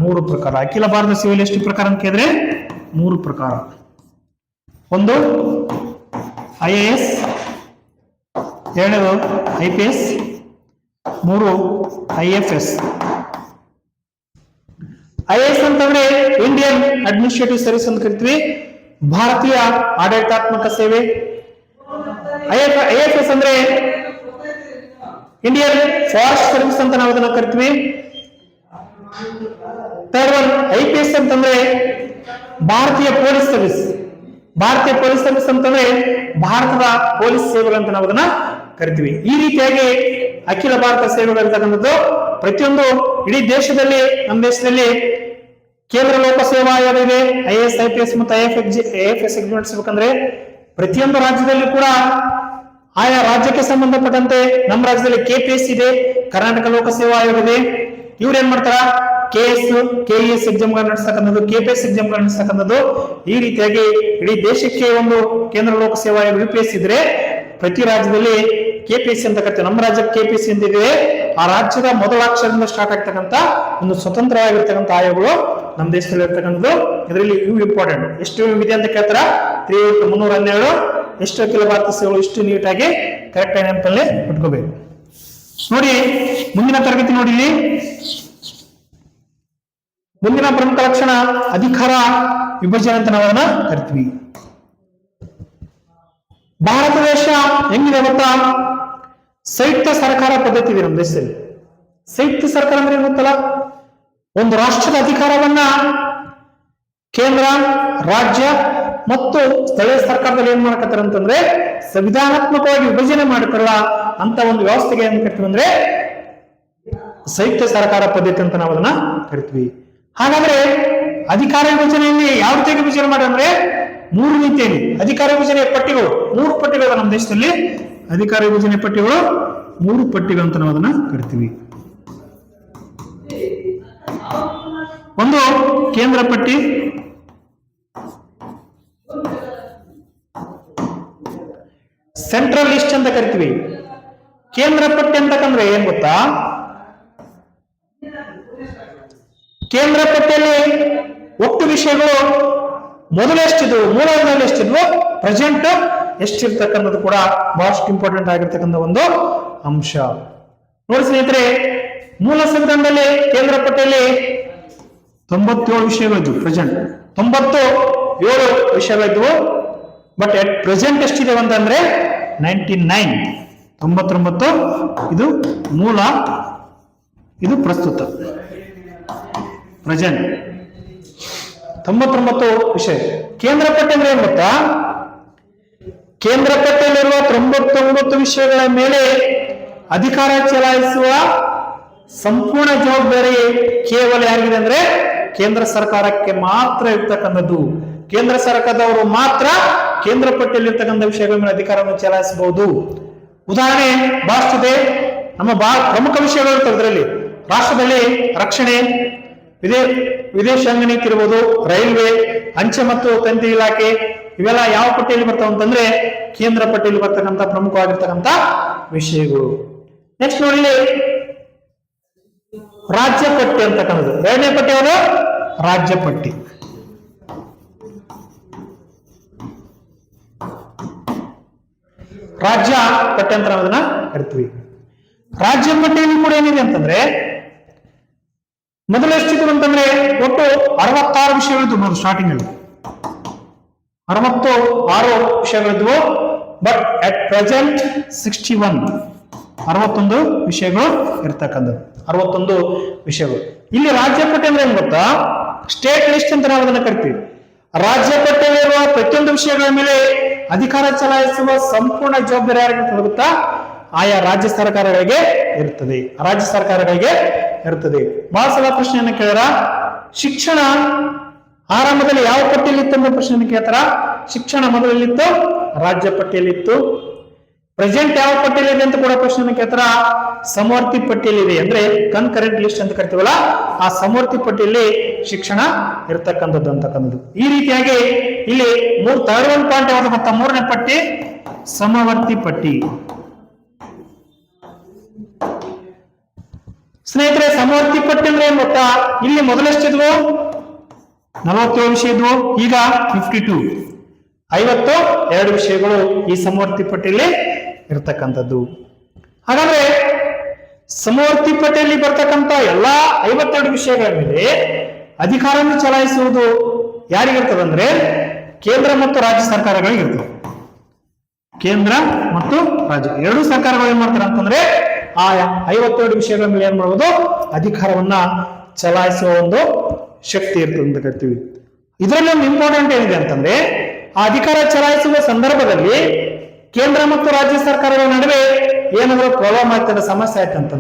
3 ಪ್ರಕಾರ. ಅಖಿಲ ಭಾರತ ಸೇವೆಯಲ್ಲಿ ಎಷ್ಟು ಪ್ರಕಾರ ಅಂತ ಕೇಳಿದ್ರೆ 3 ಪ್ರಕಾರ. ಒಂದು IAS, 2 IPS, 3 IFS. IAS ಅಂತಂದ್ರೆ ಇಂಡಿಯನ್ ಅಡ್ಮಿನಿಸ್ಟ್ರೇಟಿವ್ ಸರ್ವಿಸ್ ಅಂತ ಕರಿತೀವಿ, ಭಾರತೀಯ ಆಡಳಿತಾತ್ಮಕ ಸೇವೆ. IFS ಅಂದ್ರೆ ಇಂಡಿಯನ್ ಫಾರೆಸ್ಟ್ ಸರ್ವಿಸ್ ಅಂತ ನಾವು ಅದನ್ನ ಕರಿತೀವಿ. ಥರ್ಡ್ ಒನ್ IPS ಅಂತಂದ್ರೆ ಭಾರತೀಯ ಪೊಲೀಸ್ ಸರ್ವಿಸ್. ಭಾರತೀಯ ಪೊಲೀಸ್ ಸರ್ವಿಸ್ ಅಂತಂದ್ರೆ ಭಾರತದ ಪೊಲೀಸ್ ಸೇವೆಗಳು ಅಂತ ನಾವು ಅದನ್ನ ಕರಿತೀವಿ. ಈ ರೀತಿಯಾಗಿ ಅಖಿಲ ಭಾರತ ಸೇವೆಗಳಿರ್ತಕ್ಕಂಥದ್ದು ಪ್ರತಿಯೊಂದು ಇಡೀ ದೇಶದಲ್ಲಿ, ನಮ್ಮ ದೇಶದಲ್ಲಿ ಕೇಂದ್ರ ಲೋಕ ಸೇವಾ ಆಯೋಗ ಇದೆ. IAS, IPS ಮತ್ತು IFS ಎಕ್ಸಾಮ್ ನಡೆಸಬೇಕಂದ್ರೆ ಪ್ರತಿಯೊಂದು ರಾಜ್ಯದಲ್ಲಿ ಕೂಡ ಆಯಾ ರಾಜ್ಯಕ್ಕೆ ಸಂಬಂಧಪಟ್ಟಂತೆ ನಮ್ಮ ರಾಜ್ಯದಲ್ಲಿ KPS ಇದೆ, ಕರ್ನಾಟಕ ಲೋಕ ಸೇವಾ ಆಯೋಗ ಇದೆ. ಇವ್ರು ಏನ್ ಮಾಡ್ತಾರ? KS, KES ಎಕ್ಸಾಮ್ಗಳನ್ನ ನಡೆಸ್ತಕ್ಕಂಥದ್ದು, KPS ಎಕ್ಸಾಮ್ಗಳನ್ನ ನಡೆಸ್ತಕ್ಕಂಥದ್ದು. ಈ ರೀತಿಯಾಗಿ ಇಡೀ ದೇಶಕ್ಕೆ ಒಂದು ಕೇಂದ್ರ ಲೋಕ ಸೇವಾ ಆಯೋಗ UPS ಇದ್ರೆ ಪ್ರತಿ ರಾಜ್ಯದಲ್ಲಿ KPS ಅಂತ ಕರಿತೀವಿ. ನಮ್ಮ ರಾಜ್ಯಕ್ಕೆ KPS ಅಂತ ಇದೆ. ಆ ರಾಜ್ಯದ ಮೊದಲ ಅಕ್ಷರದಿಂದ ಸ್ಟಾರ್ಟ್ ಆಗ್ತಕ್ಕಂಥ ಒಂದು ಸ್ವತಂತ್ರವಾಗಿರ್ತಕ್ಕಂಥ ಆಯೋಗಗಳು ನಮ್ಮ ದೇಶದಲ್ಲಿ ಇರ್ತಕ್ಕಂಥದ್ದು. ಇದರಲ್ಲಿ ಇವು ಇಂಪಾರ್ಟೆಂಟ್. ಎಷ್ಟು ವಿಧಿ ಅಂತ ಕೇಳ್ತಾರ? 312 ಎಷ್ಟು ಅಖಿಲ ಭಾರತ ಸೇವೆಗಳು, ಇಷ್ಟು ನೀಟಾಗಿ ಕರೆಕ್ಟ್ ಆಗಿ ನೆನಪಲ್ಲಿ ಇಟ್ಕೋಬೇಕು. ನೋಡಿ ಮುಂದಿನ ತರಗತಿ ನೋಡಿ, ಇಲ್ಲಿ ಮುಂದಿನ ಪ್ರಮುಖ ಲಕ್ಷಣ ಅಧಿಕಾರ ವಿಭಜನೆ ಅಂತ ನಾವು ಅದನ್ನ ಕರಿತೀವಿ. ಭಾರತ ದೇಶ ಹೆಂಗಿದೆ ಗೊತ್ತಾ? ಸಂಯುಕ್ತ ಸರ್ಕಾರ ಪದ್ಧತಿ ಇದೆ ನಮ್ಮ ದೇಶದಲ್ಲಿ. ಸಂಯುಕ್ತ ಸರ್ಕಾರ ಅಂದ್ರೆ ಏನ್ ಗೊತ್ತಲ್ಲ? ಒಂದು ರಾಷ್ಟ್ರದ ಅಧಿಕಾರವನ್ನ ಕೇಂದ್ರ, ರಾಜ್ಯ ಮತ್ತು ಸ್ಥಳೀಯ ಸರ್ಕಾರದಲ್ಲಿ ಏನ್ ಮಾಡ್ಕತ್ತಾರ ಅಂತಂದ್ರೆ ಸಂವಿಧಾನಾತ್ಮಕವಾಗಿ ವಿಭಜನೆ ಮಾಡ್ತಾರಲ್ಲ ಅಂತ ಒಂದು ವ್ಯವಸ್ಥೆಗೆ ಏನ್ ಕರಿತೀವಿ ಅಂದ್ರೆ ಸಂಯುಕ್ತ ಸರ್ಕಾರ ಪದ್ಧತಿ ಅಂತ ನಾವು ಅದನ್ನ ಕರಿತೀವಿ. ಹಾಗಾದ್ರೆ ಅಧಿಕಾರ ವಿಭಜನೆಯಲ್ಲಿ ಯಾವ ರೀತಿಯಾಗಿ ವಿಭಜನೆ ಮಾಡಿದ್ರೆ 3 ರೀತಿಯಲ್ಲಿ ಅಧಿಕಾರ ವಿಭಜನೆಯ ಪಟ್ಟಿಗಳು, 3 ಪಟ್ಟಿಗಳು ನಮ್ಮ ದೇಶದಲ್ಲಿ ಅಧಿಕಾರ ವಿಭಜನೆ ಪಟ್ಟಿಗಳು ಮೂರು ಪಟ್ಟಿಗಳಂತ ನಾವು ಅದನ್ನ ಕರಿತೀವಿ. ಒಂದು ಕೇಂದ್ರ ಪಟ್ಟಿ, ಸೆಂಟ್ರಲ್ ಲಿಸ್ಟ್ ಅಂತ ಕರಿತೀವಿ. ಕೇಂದ್ರ ಪಟ್ಟಿ ಅಂತಂದ್ರೆ ಏನ್ ಗೊತ್ತಾ, ಕೇಂದ್ರ ಪಟ್ಟಿಯಲ್ಲಿ ಒಟ್ಟು ವಿಷಯಗಳು ಮೊದಲು ಎಷ್ಟಿದ್ವು, ಮೂಲದಲ್ಲಿ ಎಷ್ಟಿದ್ವು, ಪ್ರೆಸೆಂಟ್ ಎಷ್ಟಿರ್ತಕ್ಕಂಥದ್ದು ಕೂಡ ಬಹಳಷ್ಟು ಇಂಪಾರ್ಟೆಂಟ್ ಆಗಿರ್ತಕ್ಕಂಥ ಒಂದು ಅಂಶ. ನೋಡಿ ಸ್ನೇಹಿತರೆ, ಮೂಲ ಸಂವಿಧಾನದಲ್ಲಿ ಕೇಂದ್ರ ಪಟ್ಟಿಯಲ್ಲಿ 97 ವಿಷಯಗಳಿದ್ವು. ಪ್ರೆಸೆಂಟ್ 97 ವಿಷಯಗಳಿದ್ವು. ಬಟ್ ಅಟ್ ಪ್ರೆಸೆಂಟ್ ಎಷ್ಟಿದೆ ಅಂತಂದ್ರೆ 99. ಇದು ಮೂಲ, ಇದು ಪ್ರಸ್ತುತ, ಪ್ರೆಸೆಂಟ್ 99 ವಿಷಯ. ಕೇಂದ್ರ ಪಟ್ಟಿ ಅಂದ್ರೆ ಏನ್ ಗೊತ್ತಾ, ಕೇಂದ್ರ ಪಟ್ಟಿಯಲ್ಲಿರುವ 99 ವಿಷಯಗಳ ಮೇಲೆ ಅಧಿಕಾರ ಚಲಾಯಿಸುವ ಸಂಪೂರ್ಣ ಜವಾಬ್ದಾರಿ ಕೇವಲ ಯಾರಿಗಿದೆ ಅಂದ್ರೆ ಕೇಂದ್ರ ಸರ್ಕಾರಕ್ಕೆ ಮಾತ್ರ ಇರ್ತಕ್ಕಂಥದ್ದು. ಕೇಂದ್ರ ಸರ್ಕಾರದವರು ಮಾತ್ರ ಕೇಂದ್ರ ಪಟ್ಟಿಯಲ್ಲಿರ್ತಕ್ಕಂಥ ವಿಷಯಗಳ ಮೇಲೆ ಅಧಿಕಾರವನ್ನು ಚಲಾಯಿಸಬಹುದು. ಉದಾಹರಣೆ ಬಹಳಷ್ಟಿದೆ. ನಮ್ಮ ಬಹಳ ಪ್ರಮುಖ ವಿಷಯಗಳು ಇರ್ತವೆ ಇದರಲ್ಲಿ. ರಾಷ್ಟ್ರದಲ್ಲಿ ರಕ್ಷಣೆ, ವಿದೇಶಾಂಗ ನೀತಿ ಇರ್ಬೋದು, ರೈಲ್ವೆ, ಅಂಚೆ ಮತ್ತು ತಂತಿ ಇಲಾಖೆ, ಇವೆಲ್ಲ ಯಾವ ಪಟ್ಟಿಯಲ್ಲಿ ಬರ್ತಾವ ಅಂತಂದ್ರೆ ಕೇಂದ್ರ ಪಟ್ಟಿಯಲ್ಲಿ ಬರ್ತಕ್ಕಂಥ ಪ್ರಮುಖವಾಗಿರ್ತಕ್ಕಂಥ ವಿಷಯಗಳು. ನೆಕ್ಸ್ಟ್ ನೋಡಿ, ರಾಜ್ಯ ಪಟ್ಟಿ ಅಂತಕ್ಕಂಥದ್ದು. ಎರಡನೇ ಪಟ್ಟಿ ಯಾವುದು? ರಾಜ್ಯ ಪಟ್ಟಿ. ರಾಜ್ಯ ಪಟ್ಟಿ ಅಂತ ನಾವು ಅದನ್ನ ಕರಿತೀವಿ. ರಾಜ್ಯ ಪಟ್ಟಿಯಲ್ಲಿ ಕೂಡ ಏನಿದೆ ಅಂತಂದ್ರೆ ಮೊದಲು ಎಷ್ಟಿದ್ರು ಅಂತಂದ್ರೆ ಒಟ್ಟು 66 ವಿಷಯಗಳಿದ್ವು. ಮೊದಲು ಸ್ಟಾರ್ಟಿಂಗ್ ಅಲ್ಲಿ 66 ವಿಷಯಗಳಿದ್ವು. ಬಟ್ ಅಟ್ ಪ್ರೆಸೆಂಟ್ 61 ವಿಷಯಗಳು ಇರ್ತಕ್ಕಂಥದ್ದು. 61 ವಿಷಯಗಳು. ಇಲ್ಲಿ ರಾಜ್ಯ ಪಟ್ಟಿ ಅಂದ್ರೆ ಏನ್ ಗೊತ್ತಾ, ಸ್ಟೇಟ್ ಲಿಸ್ಟ್ ಅಂತ ನಾವು ಅದನ್ನ ಕರಿತೀವಿ. ರಾಜ್ಯ ಪಟ್ಟಿಯಲ್ಲಿರುವ ಪ್ರತಿಯೊಂದು ವಿಷಯಗಳ ಮೇಲೆ ಅಧಿಕಾರ ಚಲಾಯಿಸುವ ಸಂಪೂರ್ಣ ಜವಾಬ್ದಾರಿ ಯಾರಿಗಿರ್ತದೆ ಗೊತ್ತಾ, ಆಯಾ ರಾಜ್ಯ ಸರ್ಕಾರಗಳಿಗೆ ಇರ್ತದೆ. ರಾಜ್ಯ ಸರ್ಕಾರಗಳಿಗೆ ಇರ್ತದೆ. ಬಹಳ ಸಲ ಪ್ರಶ್ನೆಯನ್ನ ಕೇಳ್ಯಾರ, ಶಿಕ್ಷಣ ಆರಂಭದಲ್ಲಿ ಯಾವ ಪಟ್ಟಿಯಲ್ಲಿ ಇತ್ತು ಅಂತ ಪ್ರಶ್ನೆಯನ್ನು ಕೇಳ್ತಾರ. ಶಿಕ್ಷಣ ಮೊದಲಲ್ಲಿತ್ತು, ರಾಜ್ಯ ಪಟ್ಟಿಯಲ್ಲಿತ್ತು. ಪ್ರೆಸೆಂಟ್ ಯಾವ ಪಟ್ಟಿಯಲ್ಲಿದೆ ಅಂತ ಕೂಡ ಪ್ರಶ್ನೆಯನ್ನು ಕೇಳ್ತಾರ. ಸಮವರ್ತಿ ಪಟ್ಟಿಯಲ್ಲಿದೆ, ಅಂದ್ರೆ ಕನ್ಕರೆಂಟ್ ಲಿಸ್ಟ್ ಅಂತ ಕರಿತೀವಲ್ಲ, ಆ ಸಮವರ್ತಿ ಪಟ್ಟಿಯಲ್ಲಿ ಶಿಕ್ಷಣ ಇರ್ತಕ್ಕಂಥದ್ದು ಅಂತಕ್ಕಂಥದ್ದು. ಈ ರೀತಿಯಾಗಿ ಇಲ್ಲಿ ಥರ್ಡ್ ಒನ್ ಪಾಯಿಂಟ್ ಯಾವುದು ಗೊತ್ತಾ, ಮೂರನೇ ಪಟ್ಟಿ ಸಮವರ್ತಿ ಪಟ್ಟಿ. ಸ್ನೇಹಿತರೆ, ಸಮವರ್ತಿ ಪಟ್ಟಿ ಅಂದ್ರೆ ಏನ್ ಗೊತ್ತಾ, ಇಲ್ಲಿ ಮೊದಲೆಷ್ಟಿದ್ವು 47 ವಿಷಯ ಇದ್ವು, ಈಗ 52 ವಿಷಯಗಳು ಈ ಸಮವರ್ತಿ ಪಟ್ಟಿಯಲ್ಲಿ ಇರ್ತಕ್ಕಂಥದ್ದು. ಹಾಗಾದ್ರೆ ಸಮವರ್ತಿ ಪಟ್ಟಿಯಲ್ಲಿ ಬರ್ತಕ್ಕಂಥ ಎಲ್ಲಾ 52 ವಿಷಯಗಳ ಮೇಲೆ ಅಧಿಕಾರವನ್ನು ಚಲಾಯಿಸುವುದು ಯಾರಿಗಿರ್ತದಂದ್ರೆ ಕೇಂದ್ರ ಮತ್ತು ರಾಜ್ಯ ಸರ್ಕಾರಗಳಿಗಿರ್ತದೆ. ಕೇಂದ್ರ ಮತ್ತು ರಾಜ್ಯ ಎರಡೂ ಸರ್ಕಾರಗಳು ಏನ್ ಮಾಡ್ತಾರೆ ಅಂತಂದ್ರೆ ಆ 52 ವಿಷಯಗಳ ಮೇಲೆ ಏನ್ ಮಾಡುವುದು, ಅಧಿಕಾರವನ್ನ ಚಲಾಯಿಸುವ ಒಂದು ಶಕ್ತಿ ಇರ್ತದೆ ಅಂತ ಕರಿತೀವಿ. ಇದರಲ್ಲಿ ಒಂದು ಇಂಪಾರ್ಟೆಂಟ್ ಏನಿದೆ ಅಂತಂದ್ರೆ, ಆ ಅಧಿಕಾರ ಚಲಾಯಿಸುವ ಸಂದರ್ಭದಲ್ಲಿ ಕೇಂದ್ರ ಮತ್ತು ರಾಜ್ಯ ಸರ್ಕಾರಗಳ ನಡುವೆ ಏನಾದರೂ ಪ್ರಾಬ್ಲಮ್ ಆಯ್ತಂದ್ರೆ, ಸಮಸ್ಯೆ ಆಯ್ತಂತಂದ್ರೆ